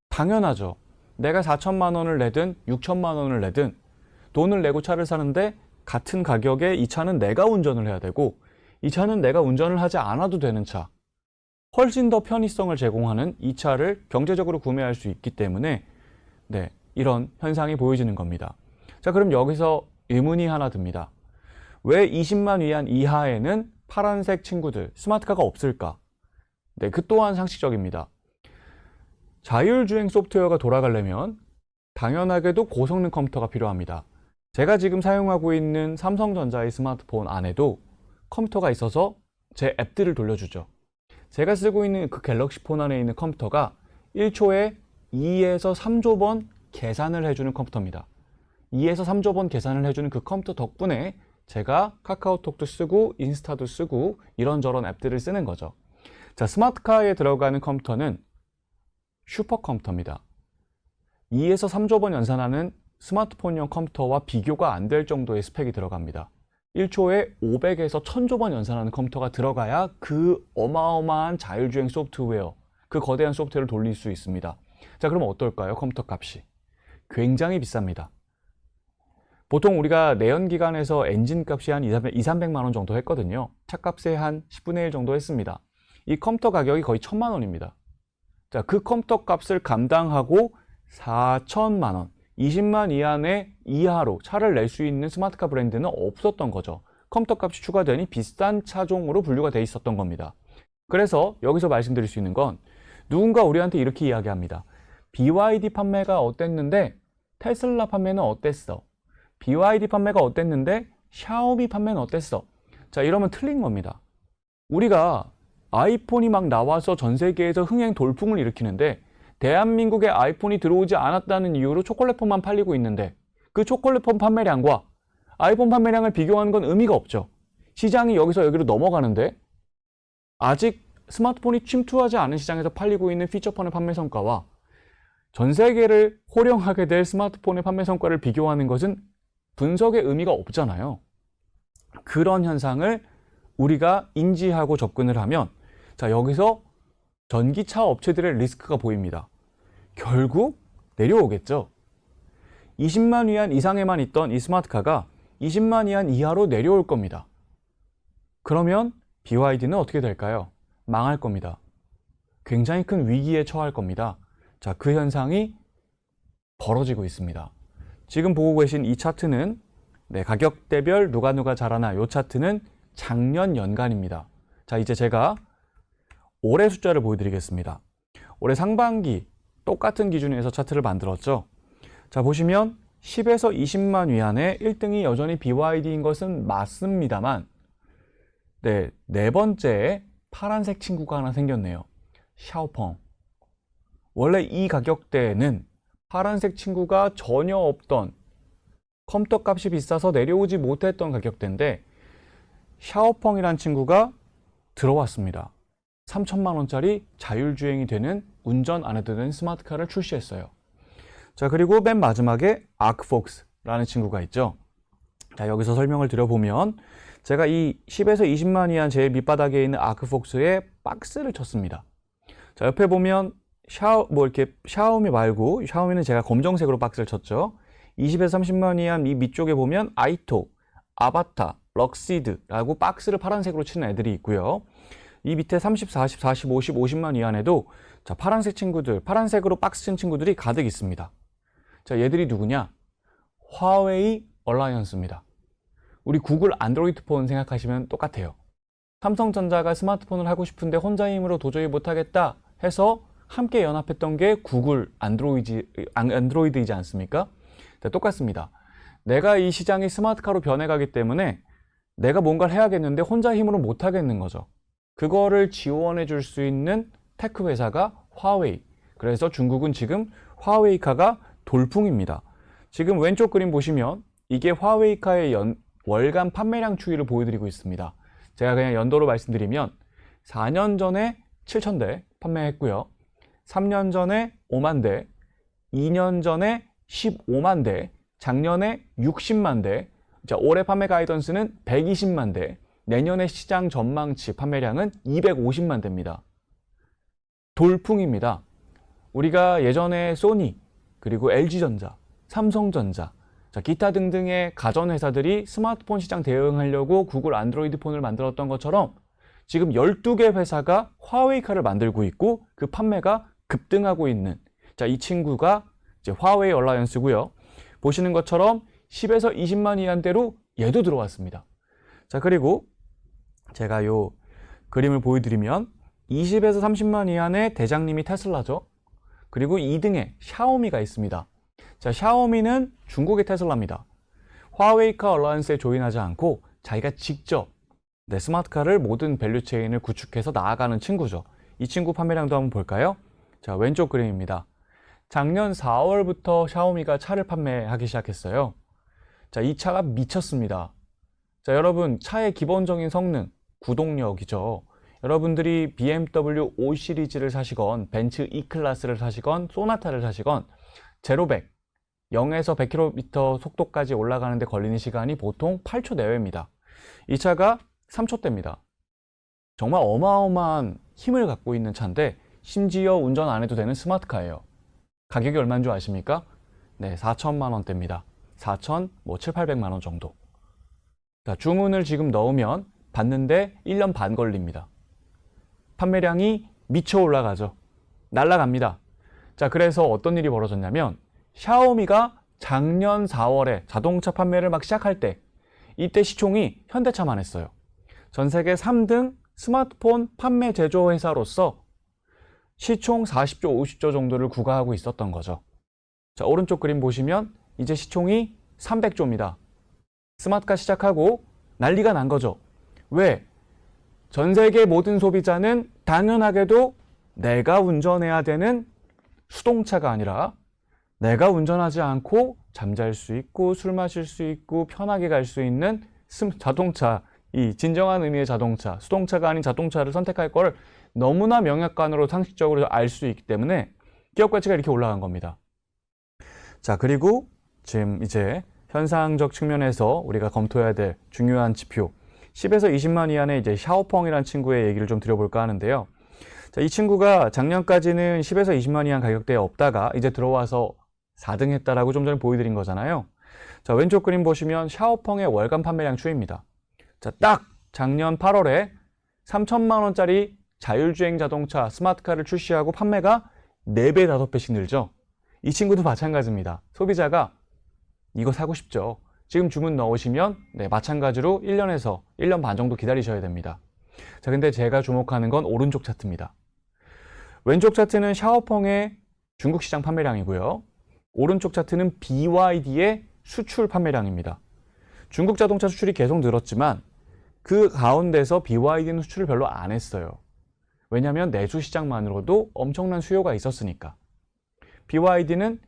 당연하죠. 내가 4천만 원을 내든 6천만 원을 내든 돈을 내고 차를 사는데 같은 가격에 이 차는 내가 운전을 해야 되고 이 차는 내가 운전을 하지 않아도 되는 차. 훨씬 더 편의성을 제공하는 이 차를 경제적으로 구매할 수 있기 때문에 이런 현상이 보여지는 겁니다. 자, 그럼 여기서 의문이 하나 듭니다. 왜 20만 위안 이하에는 파란색 친구들, 스마트카가 없을까? 그 또한 상식적입니다. 자율주행 소프트웨어가 돌아가려면 당연하게도 고성능 컴퓨터가 필요합니다. 제가 지금 사용하고 있는 삼성전자의 스마트폰 안에도 컴퓨터가 있어서 제 앱들을 돌려주죠. 제가 쓰고 있는 그 갤럭시 폰 안에 있는 컴퓨터가 1초에 2에서 3조 번 계산을 해주는 컴퓨터입니다. 2에서 3조 번 계산을 해주는 그 컴퓨터 덕분에 제가 카카오톡도 쓰고 인스타도 쓰고 이런저런 앱들을 쓰는 거죠. 자, 스마트카에 들어가는 컴퓨터는 슈퍼컴퓨터입니다. 2에서 3조 번 연산하는 스마트폰용 컴퓨터와 비교가 안 될 정도의 스펙이 들어갑니다. 1초에 500에서 1000조 번 연산하는 컴퓨터가 들어가야 그 어마어마한 자율주행 소프트웨어, 그 거대한 소프트웨어를 돌릴 수 있습니다. 자, 그럼 어떨까요? 컴퓨터 값이 굉장히 비쌉니다. 보통 우리가 내연기관에서 엔진 값이 한 200~300만 원 정도 했거든요. 차값의 한 10분의 1 정도 했습니다. 이 컴퓨터 가격이 거의 1000만 원입니다. 자, 그 컴퓨터 값을 감당하고 4천만 원, 20만 이하로 차를 낼 수 있는 스마트카 브랜드는 없었던 거죠. 컴퓨터 값이 추가되니 비싼 차종으로 분류가 돼 있었던 겁니다. 그래서 여기서 말씀드릴 수 있는 건 누군가 우리한테 이렇게 이야기합니다. BYD 판매가 어땠는데 테슬라 판매는 어땠어? BYD 판매가 어땠는데 샤오미 판매는 어땠어? 자, 이러면 틀린 겁니다. 우리가 아이폰이 막 나와서 전 세계에서 흥행 돌풍을 일으키는데 대한민국에 아이폰이 들어오지 않았다는 이유로 초콜릿폰만 팔리고 있는데 그 초콜릿폰 판매량과 아이폰 판매량을 비교하는 건 의미가 없죠. 시장이 여기서 여기로 넘어가는데 아직 스마트폰이 침투하지 않은 시장에서 팔리고 있는 피처폰의 판매 성과와 전 세계를 호령하게 될 스마트폰의 판매 성과를 비교하는 것은 분석의 의미가 없잖아요. 그런 현상을 우리가 인지하고 접근을 하면 자, 여기서 전기차 업체들의 리스크가 보입니다. 결국 내려오겠죠. 20만 위안 이상에만 있던 이 스마트카가 20만 위안 이하로 내려올 겁니다. 그러면 BYD는 어떻게 될까요? 망할 겁니다. 굉장히 큰 위기에 처할 겁니다. 자, 그 현상이 벌어지고 있습니다. 지금 보고 계신 이 차트는 가격대별 누가 잘하나 이 차트는 작년 연간입니다. 자, 이제 제가 올해 숫자를 보여드리겠습니다. 올해 상반기 똑같은 기준에서 차트를 만들었죠. 자, 보시면 10에서 20만 위안에 1등이 여전히 BYD인 것은 맞습니다만 네 번째에 파란색 친구가 하나 생겼네요. 샤오펑. 원래 이 가격대에는 파란색 친구가 전혀 없던 컴퓨터 값이 비싸서 내려오지 못했던 가격대인데 샤오펑이란 친구가 들어왔습니다. 3천만 원짜리 자율주행이 되는 운전 안 해도 되는 스마트카를 출시했어요. 자, 그리고 맨 마지막에 아크폭스라는 친구가 있죠. 자, 여기서 설명을 드려보면 제가 이 10에서 20만 위안 제일 밑바닥에 있는 아크폭스에 박스를 쳤습니다. 자, 옆에 보면 샤오미 말고 샤오미는 제가 검정색으로 박스를 쳤죠. 20에서 30만 위안 이 밑쪽에 보면 아이토, 아바타, 럭시드라고 박스를 파란색으로 치는 애들이 있고요. 이 밑에 30, 40, 40, 50, 50만 위안에도 자, 파란색 친구들, 파란색으로 박스 친 친구들이 가득 있습니다. 자, 얘들이 누구냐? 화웨이 얼라이언스입니다. 우리 구글 안드로이드 폰 생각하시면 똑같아요. 삼성전자가 스마트폰을 하고 싶은데 혼자 힘으로 도저히 못하겠다 해서 함께 연합했던 게 구글 안드로이드이지 않습니까? 네, 똑같습니다. 내가 이 시장이 스마트카로 변해가기 때문에 내가 뭔가를 해야겠는데 혼자 힘으로 못하겠는 거죠. 그거를 지원해 줄 수 있는 테크 회사가 화웨이. 그래서 중국은 지금 화웨이카가 돌풍입니다. 지금 왼쪽 그림 보시면 이게 화웨이카의 월간 판매량 추이를 보여드리고 있습니다. 제가 그냥 연도로 말씀드리면 4년 전에 7,000대 판매했고요. 3년 전에 5만 대, 2년 전에 15만 대, 작년에 60만 대, 자, 올해 판매 가이던스는 120만 대, 내년의 시장 전망치 판매량은 250만 대입니다. 돌풍입니다. 우리가 예전에 소니, 그리고 LG전자, 삼성전자, 자, 기타 등등의 가전회사들이 스마트폰 시장 대응하려고 구글 안드로이드 폰을 만들었던 것처럼 지금 12개 회사가 화웨이카를 만들고 있고 그 판매가 급등하고 있는 자, 이 친구가 이제 화웨이 얼라이언스고요. 보시는 것처럼 10에서 20만 위안대로 얘도 들어왔습니다. 자, 그리고 제가 요 그림을 보여드리면 20에서 30만 위안의 대장님이 테슬라죠. 그리고 2등에 샤오미가 있습니다. 자, 샤오미는 중국의 테슬라입니다. 화웨이카 얼라이언스에 조인하지 않고 자기가 직접 스마트카를 모든 밸류체인을 구축해서 나아가는 친구죠. 이 친구 판매량도 한번 볼까요? 자, 왼쪽 그림입니다. 작년 4월부터 샤오미가 차를 판매하기 시작했어요. 자, 이 차가 미쳤습니다. 자, 여러분, 차의 기본적인 성능, 구동력이죠. 여러분들이 BMW 5 시리즈를 사시건, 벤츠 E클래스를 사시건, 소나타를 사시건, 제로백, 0에서 100km 속도까지 올라가는데 걸리는 시간이 보통 8초 내외입니다. 이 차가 3초대입니다. 정말 어마어마한 힘을 갖고 있는 차인데 심지어 운전 안 해도 되는 스마트카예요. 가격이 얼마인 줄 아십니까? 네, 4천만 원대입니다. 4천, 7,800만 원 정도. 자, 주문을 지금 넣으면 받는데 1년 반 걸립니다. 판매량이 미쳐 올라가죠. 날아갑니다. 자, 그래서 어떤 일이 벌어졌냐면 샤오미가 작년 4월에 자동차 판매를 막 시작할 때 이때 시총이 현대차만 했어요. 전 세계 3등 스마트폰 판매 제조 회사로서 시총 40조, 50조 정도를 구가하고 있었던 거죠. 자, 오른쪽 그림 보시면 이제 시총이 300조입니다. 스마트카 시작하고 난리가 난 거죠. 왜? 전 세계 모든 소비자는 당연하게도 내가 운전해야 되는 수동차가 아니라 내가 운전하지 않고 잠잘 수 있고 술 마실 수 있고 편하게 갈 수 있는 자동차, 이 진정한 의미의 자동차, 수동차가 아닌 자동차를 선택할 걸 너무나 명약관으로 상식적으로 알 수 있기 때문에 기업 가치가 이렇게 올라간 겁니다. 자, 그리고 지금 이제 현상적 측면에서 우리가 검토해야 될 중요한 지표 10에서 20만 이하의 이제 샤오펑이라는 친구의 얘기를 좀 드려볼까 하는데요. 자, 이 친구가 작년까지는 10에서 20만 이하 가격대에 없다가 이제 들어와서 4등 했다라고 좀 전에 보여드린 거잖아요. 자, 왼쪽 그림 보시면 샤오펑의 월간 판매량 추이입니다. 자, 딱 작년 8월에 3천만 원짜리 자율주행 자동차 스마트카를 출시하고 판매가 4배, 5배씩 늘죠. 이 친구도 마찬가지입니다. 소비자가 이거 사고 싶죠. 지금 주문 넣으시면 네, 마찬가지로 1년에서 1년 반 정도 기다리셔야 됩니다. 자, 근데 제가 주목하는 건 오른쪽 차트입니다. 왼쪽 차트는 샤오펑의 중국 시장 판매량이고요. 오른쪽 차트는 BYD의 수출 판매량입니다. 중국 자동차 수출이 계속 늘었지만 그 가운데서 BYD는 수출을 별로 안 했어요. 왜냐하면 내수 시장만으로도 엄청난 수요가 있었으니까. BYD는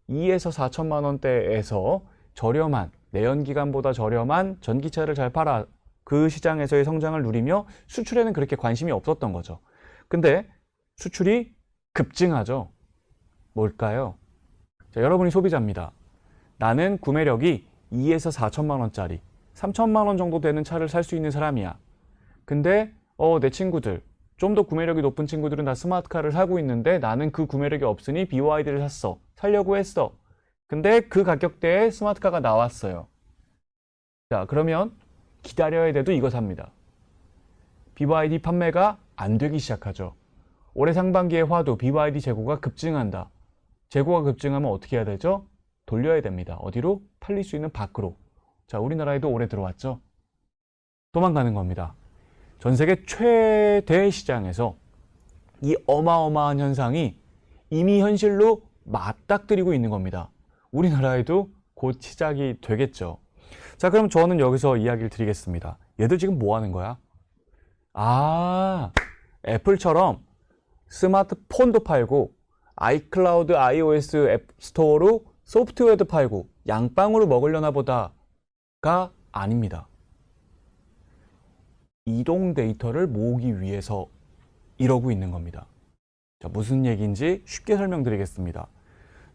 2에서 4천만 원대에서 저렴한, 내연기관보다 저렴한 전기차를 잘 팔아 그 시장에서의 성장을 누리며 수출에는 그렇게 관심이 없었던 거죠. 근데 수출이 급증하죠. 뭘까요? 자, 여러분이 소비자입니다. 나는 구매력이 2에서 4천만 원짜리, 3천만 원 정도 되는 차를 살 수 있는 사람이야. 근데 내 친구들, 좀 더 구매력이 높은 친구들은 다 스마트카를 사고 있는데 나는 그 구매력이 없으니 BYD를 샀어. 살려고 했어. 근데 그 가격대에 스마트카가 나왔어요. 자, 그러면 기다려야 돼도 이거 삽니다. BYD 판매가 안 되기 시작하죠. 올해 상반기에 화두 BYD 재고가 급증한다. 재고가 급증하면 어떻게 해야 되죠? 돌려야 됩니다. 어디로? 팔릴 수 있는 밖으로. 자, 우리나라에도 올해 들어왔죠. 도망가는 겁니다. 전 세계 최대 시장에서 이 어마어마한 현상이 이미 현실로 맞닥뜨리고 있는 겁니다. 우리나라에도 곧 시작이 되겠죠. 자, 그럼 저는 여기서 이야기를 드리겠습니다. 얘들 지금 뭐 하는 거야? 애플처럼 스마트폰도 팔고 아이클라우드, iOS 앱 스토어로 소프트웨어도 팔고 양빵으로 먹으려나 보다가 아닙니다. 이동 데이터를 모으기 위해서 이러고 있는 겁니다. 자, 무슨 얘기인지 쉽게 설명드리겠습니다.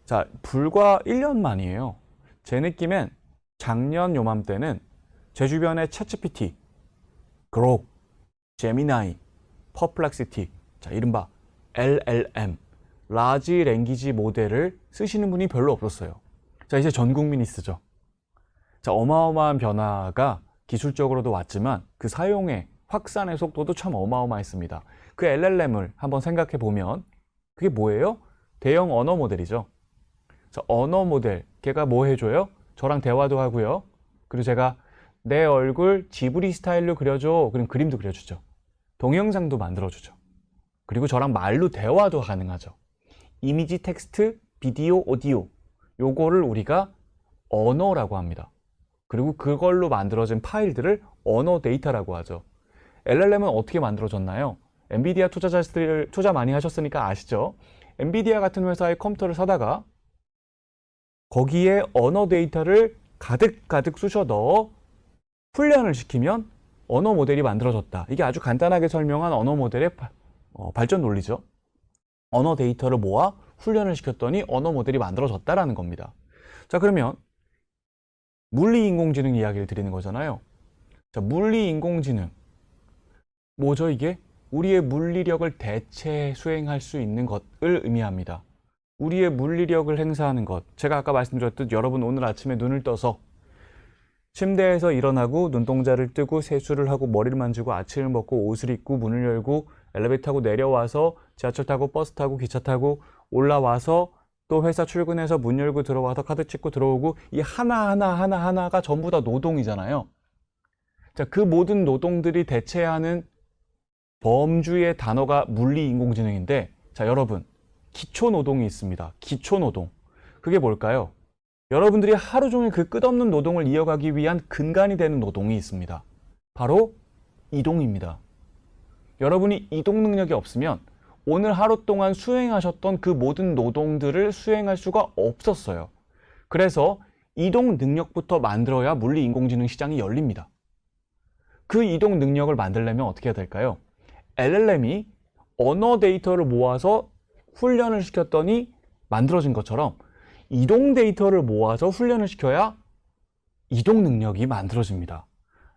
자, 불과 1년 만이에요. 제 느낌엔 작년 요맘때는 제 주변에 챗GPT, 그록, 제미나이, 퍼플렉시티, 자, 이른바 LLM, 라지 랭귀지 모델을 쓰시는 분이 별로 없었어요. 자, 이제 전 국민이 쓰죠. 자, 어마어마한 변화가 기술적으로도 왔지만 그 사용의 확산의 속도도 참 어마어마했습니다. 그 LLM을 한번 생각해 보면 그게 뭐예요? 대형 언어 모델이죠. 자, 언어 모델, 걔가 뭐 해줘요? 저랑 대화도 하고요. 그리고 제가 내 얼굴 지브리 스타일로 그려줘. 그럼 그림도 그려주죠. 동영상도 만들어주죠. 그리고 저랑 말로 대화도 가능하죠. 이미지, 텍스트, 비디오, 오디오, 요거를 우리가 언어라고 합니다. 그리고 그걸로 만들어진 파일들을 언어 데이터라고 하죠. LLM은 어떻게 만들어졌나요? 엔비디아 투자자들 투자 많이 하셨으니까 아시죠? 엔비디아 같은 회사의 컴퓨터를 사다가 거기에 언어 데이터를 가득가득 쑤셔 넣어 훈련을 시키면 언어 모델이 만들어졌다. 이게 아주 간단하게 설명한 언어 모델의 발전 논리죠. 언어 데이터를 모아 훈련을 시켰더니 언어 모델이 만들어졌다라는 겁니다. 자, 그러면 물리인공지능 이야기를 드리는 거잖아요. 자, 물리인공지능. 뭐죠, 이게? 우리의 물리력을 대체 수행할 수 있는 것을 의미합니다. 우리의 물리력을 행사하는 것. 제가 아까 말씀드렸듯 여러분 오늘 아침에 눈을 떠서 침대에서 일어나고 눈동자를 뜨고 세수를 하고 머리를 만지고 아침을 먹고 옷을 입고 문을 열고 엘리베이터 타고 내려와서 지하철 타고 버스 타고 기차 타고 올라와서 또 회사 출근해서 문 열고 들어와서 카드 찍고 들어오고 이 하나하나가 전부 다 노동이잖아요. 자, 그 모든 노동들이 대체하는 범주의 단어가 물리인공지능인데, 자, 여러분, 기초노동이 있습니다. 기초노동. 그게 뭘까요? 여러분들이 하루 종일 그 끝없는 노동을 이어가기 위한 근간이 되는 노동이 있습니다. 바로 이동입니다. 여러분이 이동 능력이 없으면 오늘 하루 동안 수행하셨던 그 모든 노동들을 수행할 수가 없었어요. 그래서 이동 능력부터 만들어야 물리인공지능 시장이 열립니다. 그 이동 능력을 만들려면 어떻게 해야 될까요? LLM이 언어 데이터를 모아서 훈련을 시켰더니 만들어진 것처럼 이동 데이터를 모아서 훈련을 시켜야 이동 능력이 만들어집니다.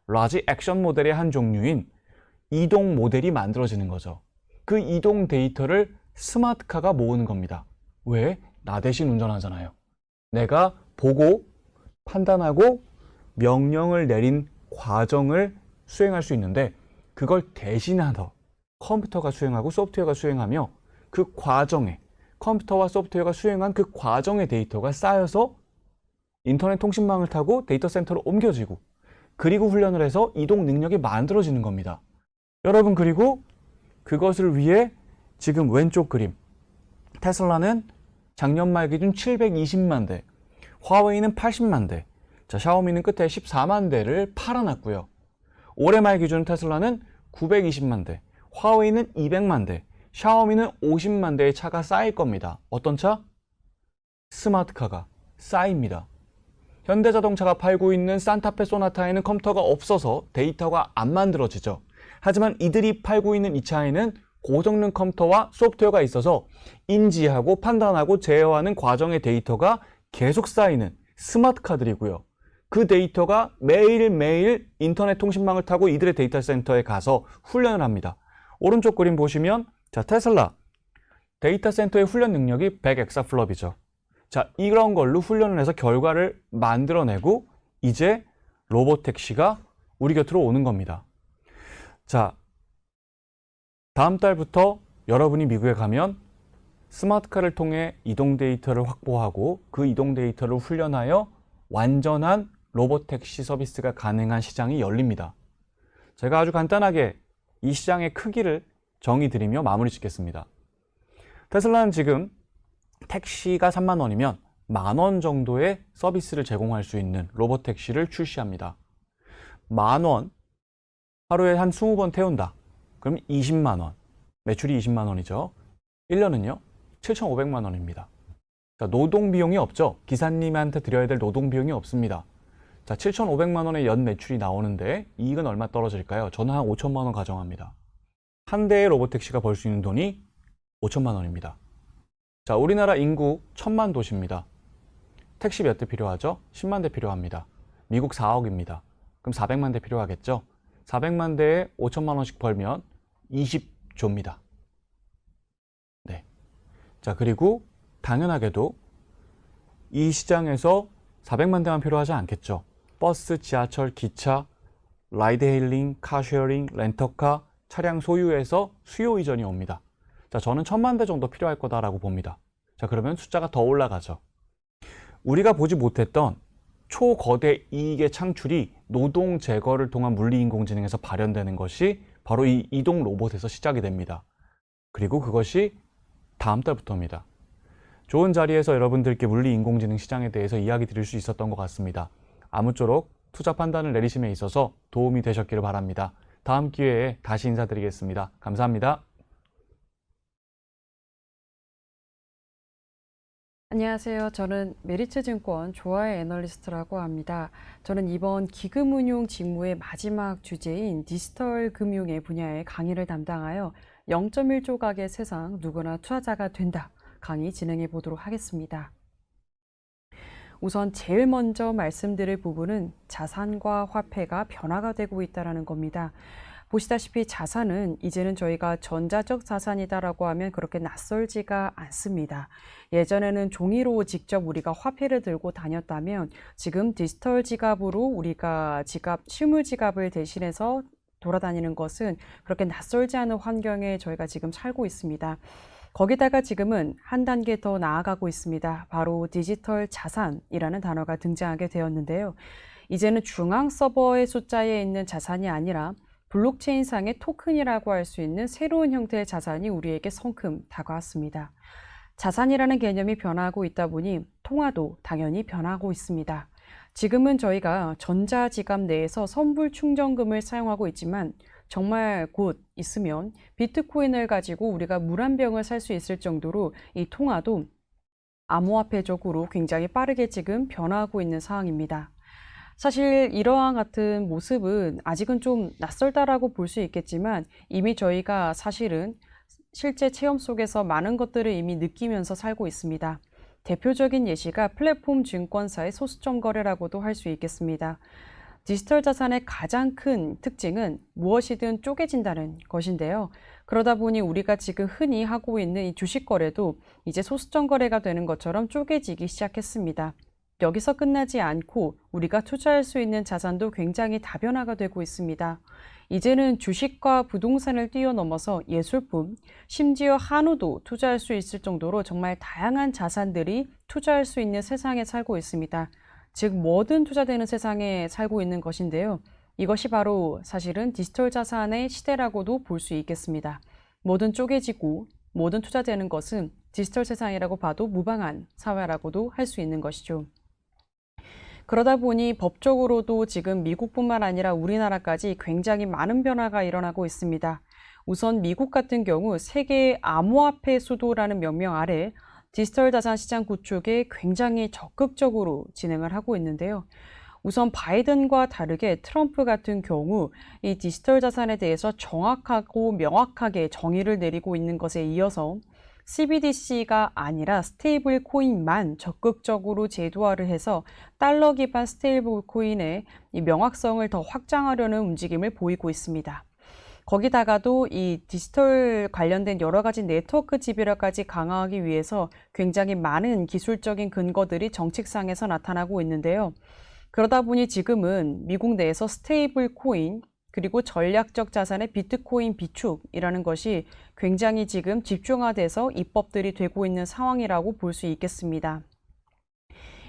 라지 액션 모델의 한 종류인 이동 모델이 만들어지는 거죠. 그 이동 데이터를 스마트카가 모으는 겁니다. 왜? 나 대신 운전하잖아요. 내가 보고 판단하고 명령을 내린 과정을 수행할 수 있는데 그걸 대신하더 컴퓨터가 수행하고 소프트웨어가 수행하며 그 과정에 컴퓨터와 소프트웨어가 수행한 그 과정의 데이터가 쌓여서 인터넷 통신망을 타고 데이터 센터로 옮겨지고 그리고 훈련을 해서 이동 능력이 만들어지는 겁니다. 여러분, 그리고 그것을 위해 지금 왼쪽 그림 테슬라는 작년 말 기준 720만 대, 화웨이는 80만 대, 자, 샤오미는 끝에 14만 대를 팔아놨고요. 올해 말 기준 테슬라는 920만 대, 화웨이는 200만 대, 샤오미는 50만 대의 차가 쌓일 겁니다. 어떤 차? 스마트카가 쌓입니다. 현대자동차가 팔고 있는 산타페 소나타에는 컴퓨터가 없어서 데이터가 안 만들어지죠. 하지만 이들이 팔고 있는 이 차에는 고성능 컴퓨터와 소프트웨어가 있어서 인지하고 판단하고 제어하는 과정의 데이터가 계속 쌓이는 스마트카들이고요. 그 데이터가 매일매일 인터넷 통신망을 타고 이들의 데이터 센터에 가서 훈련을 합니다. 오른쪽 그림 보시면, 자, 테슬라 데이터 센터의 훈련 능력이 100엑사플롭이죠. 자, 이런 걸로 훈련을 해서 결과를 만들어내고 이제 로보택시가 우리 곁으로 오는 겁니다. 자, 다음 달부터 여러분이 미국에 가면 스마트카를 통해 이동 데이터를 확보하고 그 이동 데이터를 훈련하여 완전한 로보택시 서비스가 가능한 시장이 열립니다. 제가 아주 간단하게 이 시장의 크기를 정의드리며 마무리 짓겠습니다. 테슬라는 지금 택시가 3만 원이면 10,000원 정도의 서비스를 제공할 수 있는 로보택시를 출시합니다. 10,000원, 하루에 한 20번 태운다. 그럼 20만 원, 매출이 20만 원이죠. 1년은요 7,500만 원입니다. 자, 노동 비용이 없죠. 기사님한테 드려야 될 노동 비용이 없습니다. 자, 7,500만 원의 연 매출이 나오는데 이익은 얼마 떨어질까요? 저는 한 5천만 원 가정합니다. 한 대의 로보택시가 벌 수 있는 돈이 5천만 원입니다. 자, 우리나라 인구 1,000만 도시입니다. 택시 몇 대 필요하죠? 10만 대 필요합니다. 미국 4억입니다. 그럼 400만 대 필요하겠죠? 400만 대에 5천만 원씩 벌면 20조입니다. 네. 자, 그리고 당연하게도 이 시장에서 400만 대만 필요하지 않겠죠. 버스, 지하철, 기차, 라이드 헤일링, 카쉐어링, 렌터카, 차량 소유에서 수요 이전이 옵니다. 자, 저는 1,000만 대 정도 필요할 거다라고 봅니다. 자, 그러면 숫자가 더 올라가죠. 우리가 보지 못했던 초거대 이익의 창출이 노동 제거를 통한 물리인공지능에서 발현되는 것이 바로 이 이동 로봇에서 시작이 됩니다. 그리고 그것이 다음 달부터입니다. 좋은 자리에서 여러분들께 물리인공지능 시장에 대해서 이야기 드릴 수 있었던 것 같습니다. 아무쪼록 투자 판단을 내리심에 있어서 도움이 되셨기를 바랍니다. 다음 기회에 다시 인사드리겠습니다. 감사합니다. 안녕하세요. 저는 메리츠증권 조아의 애널리스트라고 합니다. 저는 이번 기금운용 직무의 마지막 주제인 디지털 금융의 분야의 강의를 담당하여 0.1조각의 세상 누구나 투자자가 된다 강의 진행해 보도록 하겠습니다. 우선 제일 먼저 말씀드릴 부분은 자산과 화폐가 변화가 되고 있다는 겁니다. 보시다시피 자산은 이제는 저희가 전자적 자산이다라고 하면 그렇게 낯설지가 않습니다. 예전에는 종이로 직접 우리가 화폐를 들고 다녔다면 지금 디지털 지갑으로 우리가 실물 지갑을 대신해서 돌아다니는 것은 그렇게 낯설지 않은 환경에 저희가 지금 살고 있습니다. 거기다가 지금은 한 단계 더 나아가고 있습니다. 바로 디지털 자산이라는 단어가 등장하게 되었는데요. 이제는 중앙 서버의 숫자에 있는 자산이 아니라 블록체인상의 토큰이라고 할 수 있는 새로운 형태의 자산이 우리에게 성큼 다가왔습니다. 자산이라는 개념이 변화하고 있다 보니 통화도 당연히 변화하고 있습니다. 지금은 저희가 전자지갑 내에서 선불 충전금을 사용하고 있지만 정말 곧 있으면 비트코인을 가지고 우리가 물 한 병을 살 수 있을 정도로 이 통화도 암호화폐적으로 굉장히 빠르게 지금 변화하고 있는 상황입니다. 사실 이러한 같은 모습은 아직은 좀 낯설다라고 볼 수 있겠지만 이미 저희가 사실은 실제 체험 속에서 많은 것들을 이미 느끼면서 살고 있습니다. 대표적인 예시가 플랫폼 증권사의 소수점 거래라고도 할 수 있겠습니다. 디지털 자산의 가장 큰 특징은 무엇이든 쪼개진다는 것인데요. 그러다 보니 우리가 지금 흔히 하고 있는 이 주식 거래도 이제 소수점 거래가 되는 것처럼 쪼개지기 시작했습니다. 여기서 끝나지 않고 우리가 투자할 수 있는 자산도 굉장히 다변화가 되고 있습니다. 이제는 주식과 부동산을 뛰어넘어서 예술품, 심지어 한우도 투자할 수 있을 정도로 정말 다양한 자산들이 투자할 수 있는 세상에 살고 있습니다. 즉 뭐든 투자되는 세상에 살고 있는 것인데요. 이것이 바로 사실은 디지털 자산의 시대라고도 볼 수 있겠습니다. 뭐든 쪼개지고 뭐든 투자되는 것은 디지털 세상이라고 봐도 무방한 사회라고도 할 수 있는 것이죠. 그러다 보니 법적으로도 지금 미국뿐만 아니라 우리나라까지 굉장히 많은 변화가 일어나고 있습니다. 우선 미국 같은 경우 세계 암호화폐 수도라는 명명 아래 디지털 자산 시장 구축에 굉장히 적극적으로 진행을 하고 있는데요. 우선 바이든과 다르게 트럼프 같은 경우 이 디지털 자산에 대해서 정확하고 명확하게 정의를 내리고 있는 것에 이어서 CBDC가 아니라 스테이블 코인만 적극적으로 제도화를 해서 달러 기반 스테이블 코인의 이 명확성을 더 확장하려는 움직임을 보이고 있습니다. 거기다가도 이 디지털 관련된 여러 가지 네트워크 지배력까지 강화하기 위해서 굉장히 많은 기술적인 근거들이 정책상에서 나타나고 있는데요. 그러다 보니 지금은 미국 내에서 스테이블 코인, 그리고 전략적 자산의 비트코인 비축이라는 것이 굉장히 지금 집중화돼서 입법들이 되고 있는 상황이라고 볼 수 있겠습니다.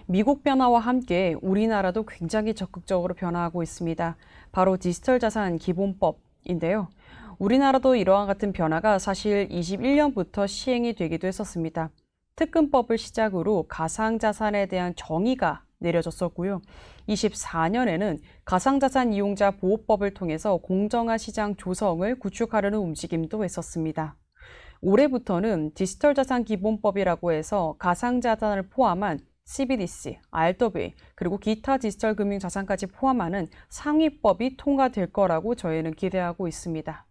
미국 변화와 함께 우리나라도 굉장히 적극적으로 변화하고 있습니다. 바로 디지털 자산 기본법인데요. 우리나라도 이러한 같은 변화가 사실 21년부터 시행이 되기도 했었습니다. 특근법을 시작으로 가상자산에 대한 정의가 내려졌었고요. 24년에는 가상자산 이용자 보호법을 통해서 공정한 시장 조성을 구축하려는 움직임도 있었습니다. 올해부터는 디지털 자산 기본법이라고 해서 가상자산을 포함한 CBDC, RWA, 그리고 기타 디지털 금융 자산까지 포함하는 상위법이 통과될 거라고 저희는 기대하고 있습니다.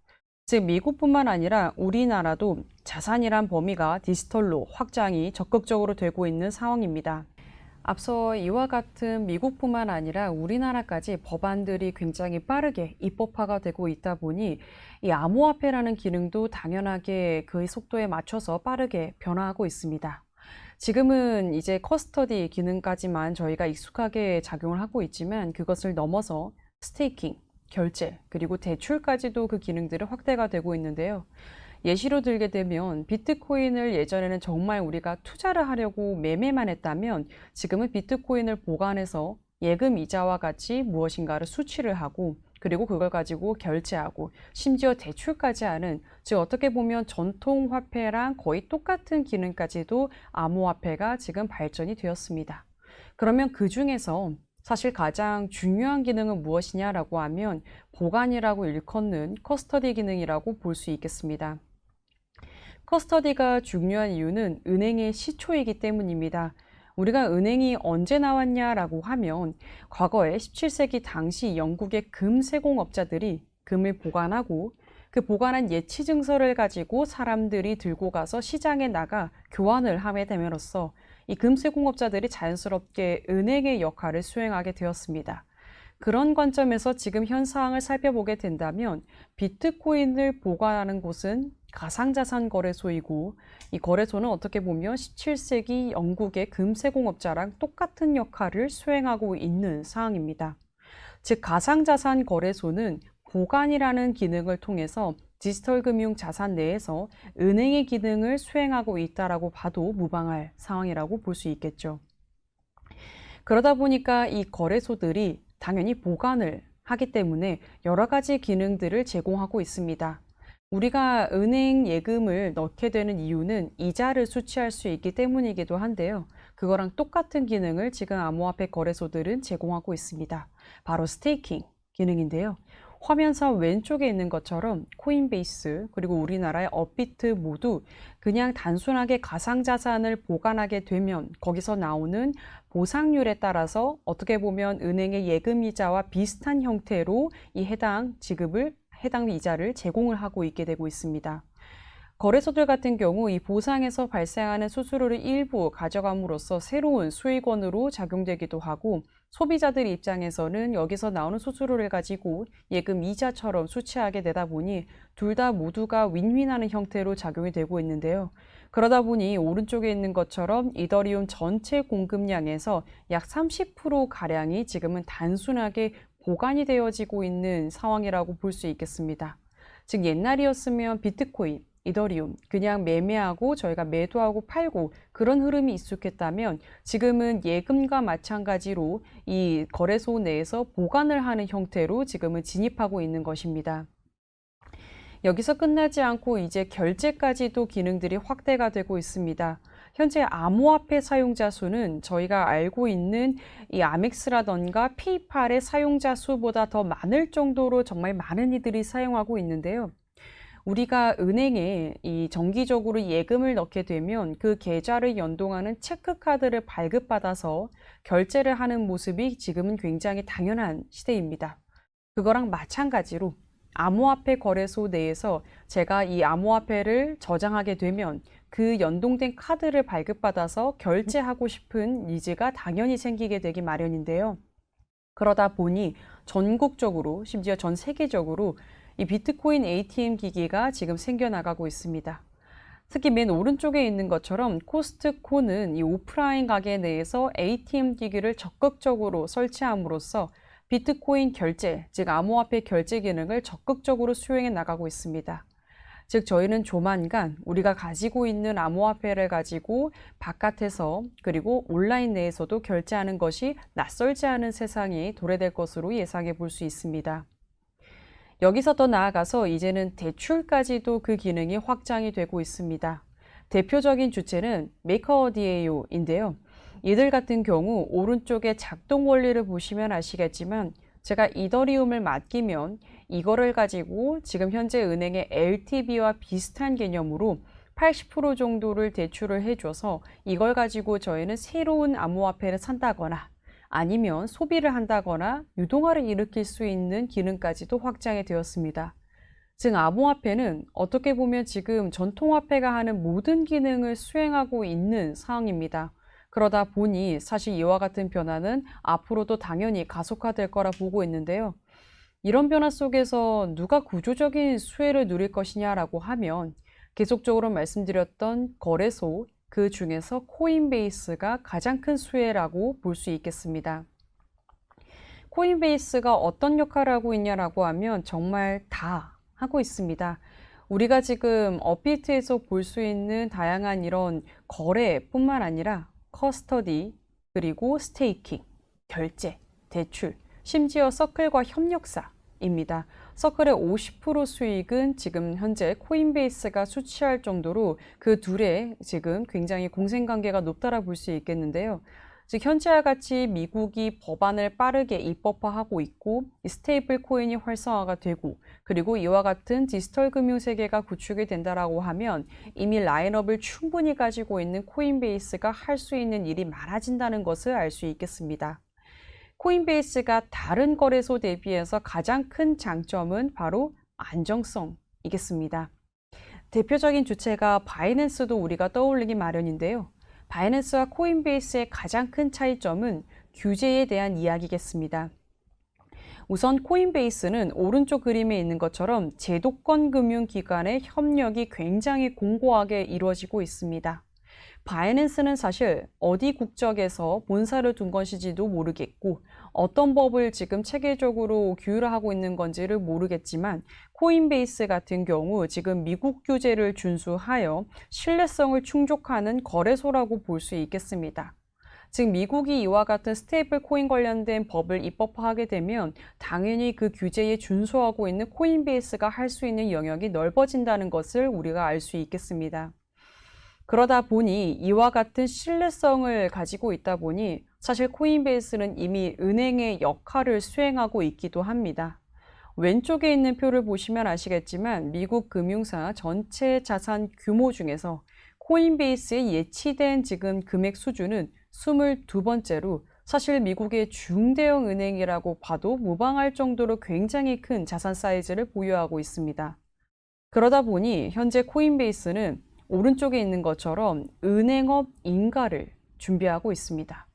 즉 미국뿐만 아니라 우리나라도 자산이란 범위가 디지털로 확장이 적극적으로 되고 있는 상황입니다. 앞서 이와 같은 미국뿐만 아니라 우리나라까지 법안들이 굉장히 빠르게 입법화가 되고 있다 보니 이 암호화폐라는 기능도 당연하게 그의 속도에 맞춰서 빠르게 변화하고 있습니다. 지금은 이제 커스터디 기능까지만 저희가 익숙하게 작용을 하고 있지만 그것을 넘어서 스테이킹, 결제, 그리고 대출까지도 그 기능들이 확대가 되고 있는데요. 예시로 들게 되면 비트코인을 예전에는 정말 우리가 투자를 하려고 매매만 했다면 지금은 비트코인을 보관해서 예금 이자와 같이 무엇인가를 수취를 하고 그리고 그걸 가지고 결제하고 심지어 대출까지 하는, 즉 어떻게 보면 전통 화폐랑 거의 똑같은 기능까지도 암호화폐가 지금 발전이 되었습니다. 그러면 그 중에서 사실 가장 중요한 기능은 무엇이냐라고 하면 보관이라고 일컫는 커스터디 기능이라고 볼 수 있겠습니다. 커스터디가 중요한 이유는 은행의 시초이기 때문입니다. 우리가 은행이 언제 나왔냐라고 하면 과거에 17세기 당시 영국의 금 세공업자들이 금을 보관하고 그 보관한 예치 증서를 가지고 사람들이 들고 가서 시장에 나가 교환을 함에 됨으로써 이 금세공업자들이 자연스럽게 은행의 역할을 수행하게 되었습니다. 그런 관점에서 지금 현 상황을 살펴보게 된다면 비트코인을 보관하는 곳은 가상자산 거래소이고 이 거래소는 어떻게 보면 17세기 영국의 금세공업자랑 똑같은 역할을 수행하고 있는 상황입니다. 즉 가상자산 거래소는 보관이라는 기능을 통해서 디지털 금융 자산 내에서 은행의 기능을 수행하고 있다라고 봐도 무방할 상황이라고 볼 수 있겠죠. 그러다 보니까 이 거래소들이 당연히 보관을 하기 때문에 여러 가지 기능들을 제공하고 있습니다. 우리가 은행 예금을 넣게 되는 이유는 이자를 수취할 수 있기 때문이기도 한데요. 그거랑 똑같은 기능을 지금 암호화폐 거래소들은 제공하고 있습니다. 바로 스테이킹 기능인데요. 화면상 왼쪽에 있는 것처럼 코인베이스 그리고 우리나라의 업비트 모두 그냥 단순하게 가상자산을 보관하게 되면 거기서 나오는 보상률에 따라서 어떻게 보면 은행의 예금이자와 비슷한 형태로 이 해당 이자를 제공을 하고 있게 되고 있습니다. 거래소들 같은 경우 이 보상에서 발생하는 수수료를 일부 가져감으로써 새로운 수익원으로 작용되기도 하고 소비자들 입장에서는 여기서 나오는 수수료를 가지고 예금 이자처럼 수취하게 되다 보니 둘 다 모두가 윈윈하는 형태로 작용이 되고 있는데요. 그러다 보니 오른쪽에 있는 것처럼 이더리움 전체 공급량에서 약 30%가량이 지금은 단순하게 보관이 되어지고 있는 상황이라고 볼 수 있겠습니다. 즉 옛날이었으면 비트코인, 이더리움 그냥 매매하고 저희가 매도하고 팔고 그런 흐름이 익숙했다면 지금은 예금과 마찬가지로 이 거래소 내에서 보관을 하는 형태로 지금은 진입하고 있는 것입니다. 여기서 끝나지 않고 이제 결제까지도 기능들이 확대가 되고 있습니다. 현재 암호화폐 사용자 수는 저희가 알고 있는 이 아멕스라던가 페이팔의 사용자 수보다 더 많을 정도로 정말 많은 이들이 사용하고 있는데요. 우리가 은행에 이 정기적으로 예금을 넣게 되면 그 계좌를 연동하는 체크카드를 발급받아서 결제를 하는 모습이 지금은 굉장히 당연한 시대입니다. 그거랑 마찬가지로 암호화폐 거래소 내에서 제가 이 암호화폐를 저장하게 되면 그 연동된 카드를 발급받아서 결제하고 싶은 니즈가 당연히 생기게 되기 마련인데요. 그러다 보니 전국적으로 심지어 전 세계적으로 이 비트코인 ATM 기기가 지금 생겨나가고 있습니다. 특히 맨 오른쪽에 있는 것처럼 코스트코는 이 오프라인 가게 내에서 ATM 기기를 적극적으로 설치함으로써 비트코인 결제, 즉 암호화폐 결제 기능을 적극적으로 수행해 나가고 있습니다. 즉 저희는 조만간 우리가 가지고 있는 암호화폐를 가지고 바깥에서 그리고 온라인 내에서도 결제하는 것이 낯설지 않은 세상이 도래될 것으로 예상해 볼 수 있습니다. 여기서 더 나아가서 이제는 대출까지도 그 기능이 확장이 되고 있습니다. 대표적인 주체는 메이커어디에요인데요. 이들 같은 경우 오른쪽에 작동 원리를 보시면 아시겠지만 제가 이더리움을 맡기면 이거를 가지고 지금 현재 은행의 LTV와 비슷한 개념으로 80% 정도를 대출을 해줘서 이걸 가지고 저희는 새로운 암호화폐를 산다거나 아니면 소비를 한다거나 유동화를 일으킬 수 있는 기능까지도 확장이 되었습니다. 즉 암호화폐는 어떻게 보면 지금 전통화폐가 하는 모든 기능을 수행하고 있는 상황입니다. 그러다 보니 사실 이와 같은 변화는 앞으로도 당연히 가속화될 거라 보고 있는데요. 이런 변화 속에서 누가 구조적인 수혜를 누릴 것이냐라고 하면 계속적으로 말씀드렸던 거래소, 그 중에서 코인베이스가 가장 큰 수혜라고 볼 수 있겠습니다. 코인베이스가 어떤 역할을 하고 있냐라고 하면 정말 다 하고 있습니다. 우리가 지금 업비트에서 볼 수 있는 다양한 이런 거래뿐만 아니라 커스터디, 그리고 스테이킹, 결제, 대출, 심지어 서클과 협력사입니다. 서클의 50% 수익은 지금 현재 코인베이스가 수취할 정도로 그 둘의 지금 굉장히 공생관계가 높다라 볼 수 있겠는데요. 즉 현재와 같이 미국이 법안을 빠르게 입법화하고 있고 이 스테이블 코인이 활성화가 되고 그리고 이와 같은 디지털 금융 세계가 구축이 된다라고 하면 이미 라인업을 충분히 가지고 있는 코인베이스가 할 수 있는 일이 많아진다는 것을 알 수 있겠습니다. 코인베이스가 다른 거래소 대비해서 가장 큰 장점은 바로 안정성이겠습니다. 대표적인 주체가 바이낸스도 우리가 떠올리기 마련인데요. 바이낸스와 코인베이스의 가장 큰 차이점은 규제에 대한 이야기겠습니다. 우선 코인베이스는 오른쪽 그림에 있는 것처럼 제도권 금융기관의 협력이 굉장히 공고하게 이루어지고 있습니다. 바이낸스는 사실 어디 국적에서 본사를 둔 것인지도 모르겠고 어떤 법을 지금 체계적으로 규율하고 있는 건지를 모르겠지만 코인베이스 같은 경우 지금 미국 규제를 준수하여 신뢰성을 충족하는 거래소라고 볼 수 있겠습니다. 즉 미국이 이와 같은 스테이블 코인 관련된 법을 입법화하게 되면 당연히 그 규제에 준수하고 있는 코인베이스가 할 수 있는 영역이 넓어진다는 것을 우리가 알 수 있겠습니다. 그러다 보니 이와 같은 신뢰성을 가지고 있다 보니 사실 코인베이스는 이미 은행의 역할을 수행하고 있기도 합니다. 왼쪽에 있는 표를 보시면 아시겠지만 미국 금융사 전체 자산 규모 중에서 코인베이스의 예치된 지금 금액 수준은 22번째로 사실 미국의 중대형 은행이라고 봐도 무방할 정도로 굉장히 큰 자산 사이즈를 보유하고 있습니다. 그러다 보니 현재 코인베이스는 오른쪽에 있는 것처럼 은행업 인가를 준비하고 있습니다.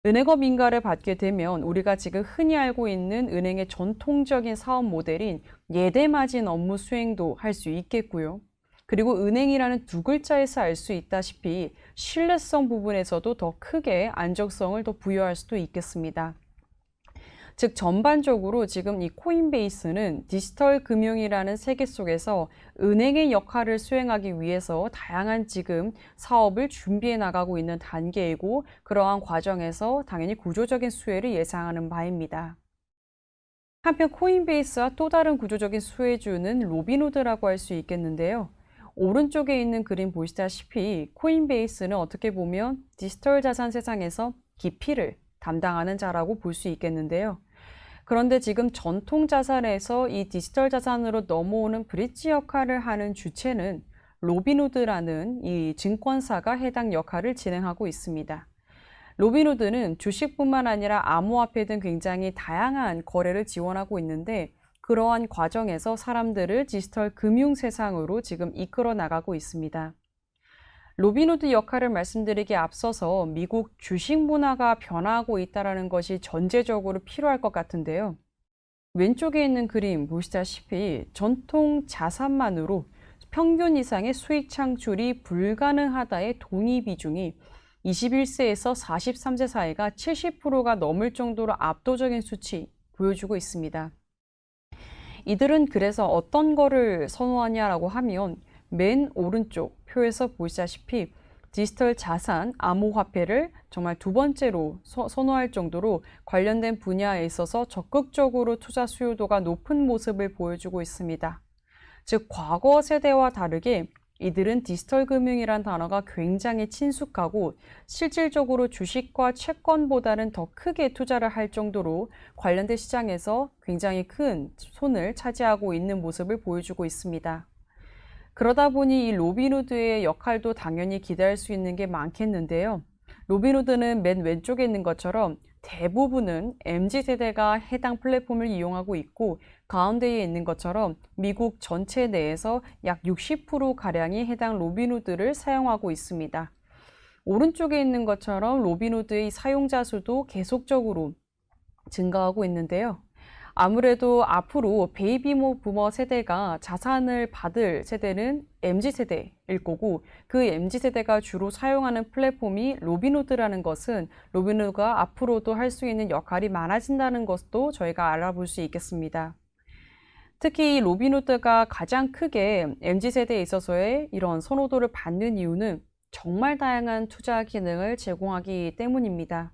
은행업 인가를 받게 되면 우리가 지금 흔히 알고 있는 은행의 전통적인 사업 모델인 예대마진 업무 수행도 할 수 있겠고요. 그리고 은행이라는 두 글자에서 알 수 있다시피 신뢰성 부분에서도 더 크게 안정성을 더 부여할 수도 있겠습니다. 즉 전반적으로 지금 이 코인베이스는 디지털 금융이라는 세계 속에서 은행의 역할을 수행하기 위해서 다양한 지금 사업을 준비해 나가고 있는 단계이고 그러한 과정에서 당연히 구조적인 수혜를 예상하는 바입니다. 한편 코인베이스와 또 다른 구조적인 수혜주는 로빈후드라고 할 수 있겠는데요. 오른쪽에 있는 그림 보시다시피 코인베이스는 어떻게 보면 디지털 자산 세상에서 기피를 담당하는 자라고 볼 수 있겠는데요. 그런데 지금 전통 자산에서 이 디지털 자산으로 넘어오는 브릿지 역할을 하는 주체는 로빈후드라는 이 증권사가 해당 역할을 진행하고 있습니다. 로빈후드는 주식뿐만 아니라 암호화폐 등 굉장히 다양한 거래를 지원하고 있는데 그러한 과정에서 사람들을 디지털 금융 세상으로 지금 이끌어 나가고 있습니다. 로빈후드 역할을 말씀드리기에 앞서서 미국 주식 문화가 변화하고 있다는 것이 전제적으로 필요할 것 같은데요. 왼쪽에 있는 그림 보시다시피 전통 자산만으로 평균 이상의 수익 창출이 불가능하다의 동의 비중이 21세에서 43세 사이가 70%가 넘을 정도로 압도적인 수치 보여주고 있습니다. 이들은 그래서 어떤 거를 선호하냐라고 하면 맨 오른쪽 표에서 보시다시피 디지털 자산, 암호화폐를 정말 두 번째로 선호할 정도로 관련된 분야에 있어서 적극적으로 투자 수요도가 높은 모습을 보여주고 있습니다. 즉 과거 세대와 다르게 이들은 디지털 금융이란 단어가 굉장히 친숙하고 실질적으로 주식과 채권보다는 더 크게 투자를 할 정도로 관련된 시장에서 굉장히 큰 손을 차지하고 있는 모습을 보여주고 있습니다. 그러다 보니 이 로빈후드의 역할도 당연히 기대할 수 있는 게 많겠는데요. 로빈후드는 맨 왼쪽에 있는 것처럼 대부분은 MZ세대가 해당 플랫폼을 이용하고 있고 가운데에 있는 것처럼 미국 전체 내에서 약 60%가량이 해당 로빈후드를 사용하고 있습니다. 오른쪽에 있는 것처럼 로빈후드의 사용자 수도 계속적으로 증가하고 있는데요. 아무래도 앞으로 베이비 부머 세대가 자산을 받을 세대는 MZ세대일 거고 그 MZ세대가 주로 사용하는 플랫폼이 로빈후드라는 것은 로빈후드가 앞으로도 할 수 있는 역할이 많아진다는 것도 저희가 알아볼 수 있겠습니다. 특히 이 로빈후드가 가장 크게 MZ세대에 있어서의 이런 선호도를 받는 이유는 정말 다양한 투자 기능을 제공하기 때문입니다.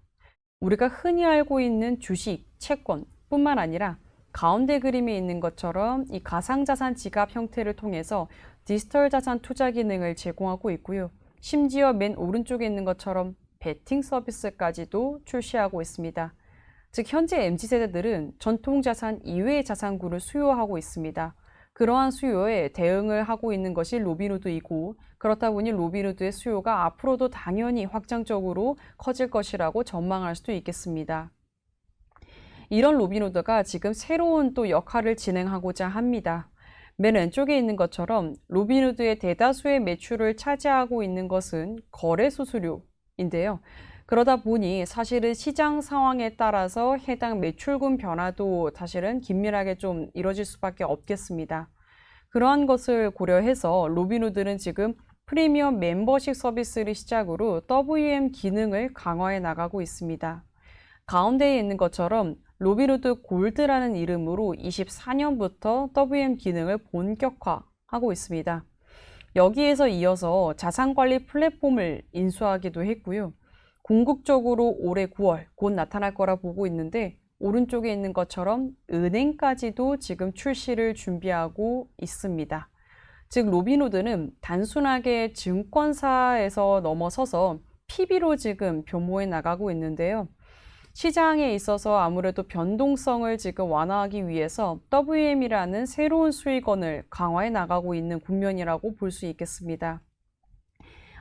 우리가 흔히 알고 있는 주식, 채권 뿐만 아니라 가운데 그림에 있는 것처럼 이 가상자산 지갑 형태를 통해서 디지털 자산 투자 기능을 제공하고 있고요. 심지어 맨 오른쪽에 있는 것처럼 베팅 서비스까지도 출시하고 있습니다. 즉 현재 MZ세대들은 전통 자산 이외의 자산군을 수요하고 있습니다. 그러한 수요에 대응을 하고 있는 것이 로빈후드이고 그렇다 보니 로빈후드의 수요가 앞으로도 당연히 확장적으로 커질 것이라고 전망할 수도 있겠습니다. 이런 로빈후드가 지금 새로운 또 역할을 진행하고자 합니다. 맨 왼쪽에 있는 것처럼 로빈후드의 대다수의 매출을 차지하고 있는 것은 거래 수수료인데요. 그러다 보니 사실은 시장 상황에 따라서 해당 매출군 변화도 사실은 긴밀하게 좀 이뤄질 수밖에 없겠습니다. 그러한 것을 고려해서 로빈후드는 지금 프리미엄 멤버십 서비스를 시작으로 WM 기능을 강화해 나가고 있습니다. 가운데에 있는 것처럼 로빈후드 골드라는 이름으로 24년부터 WM 기능을 본격화하고 있습니다. 여기에서 이어서 자산관리 플랫폼을 인수하기도 했고요. 궁극적으로 올해 9월 곧 나타날 거라 보고 있는데 오른쪽에 있는 것처럼 은행까지도 지금 출시를 준비하고 있습니다. 즉 로빈후드는 단순하게 증권사에서 넘어서서 PB로 지금 변모해 나가고 있는데요. 시장에 있어서 아무래도 변동성을 지금 완화하기 위해서 WM이라는 새로운 수익원을 강화해 나가고 있는 국면이라고 볼 수 있겠습니다.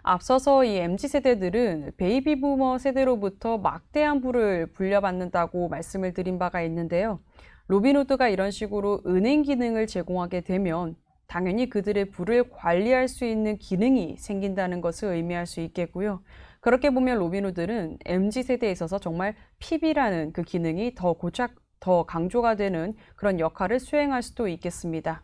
앞서서 이 MZ세대들은 베이비 부머 세대로부터 막대한 부를 불려받는다고 말씀을 드린 바가 있는데요. 로빈후드가 이런 식으로 은행 기능을 제공하게 되면 당연히 그들의 부를 관리할 수 있는 기능이 생긴다는 것을 의미할 수 있겠고요. 그렇게 보면 로빈후드는 MZ세대에 있어서 정말 PB라는 그 기능이 더 강조가 되는 그런 역할을 수행할 수도 있겠습니다.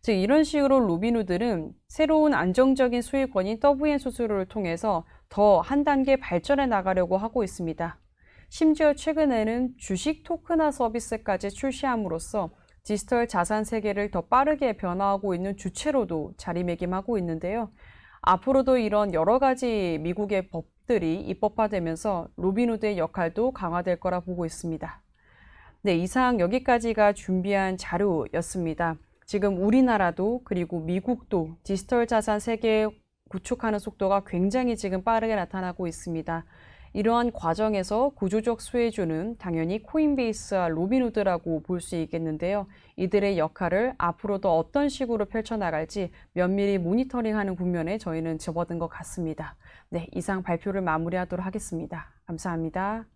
즉 이런 식으로 로빈후드는 새로운 안정적인 수익원인 WM 수수료를 통해서 더 한 단계 발전해 나가려고 하고 있습니다. 심지어 최근에는 주식 토큰화 서비스까지 출시함으로써 디지털 자산 세계를 더 빠르게 변화하고 있는 주체로도 자리매김하고 있는데요. 앞으로도 이런 여러 가지 미국의 법들이 입법화되면서 로빈후드의 역할도 강화될 거라 보고 있습니다. 네, 이상 여기까지가 준비한 자료였습니다. 지금 우리나라도 그리고 미국도 디지털 자산 세계 구축하는 속도가 굉장히 지금 빠르게 나타나고 있습니다. 이러한 과정에서 구조적 수혜주는 당연히 코인베이스와 로빈후드라고 볼 수 있겠는데요. 이들의 역할을 앞으로도 어떤 식으로 펼쳐나갈지 면밀히 모니터링하는 국면에 저희는 접어든 것 같습니다. 네, 이상 발표를 마무리하도록 하겠습니다. 감사합니다.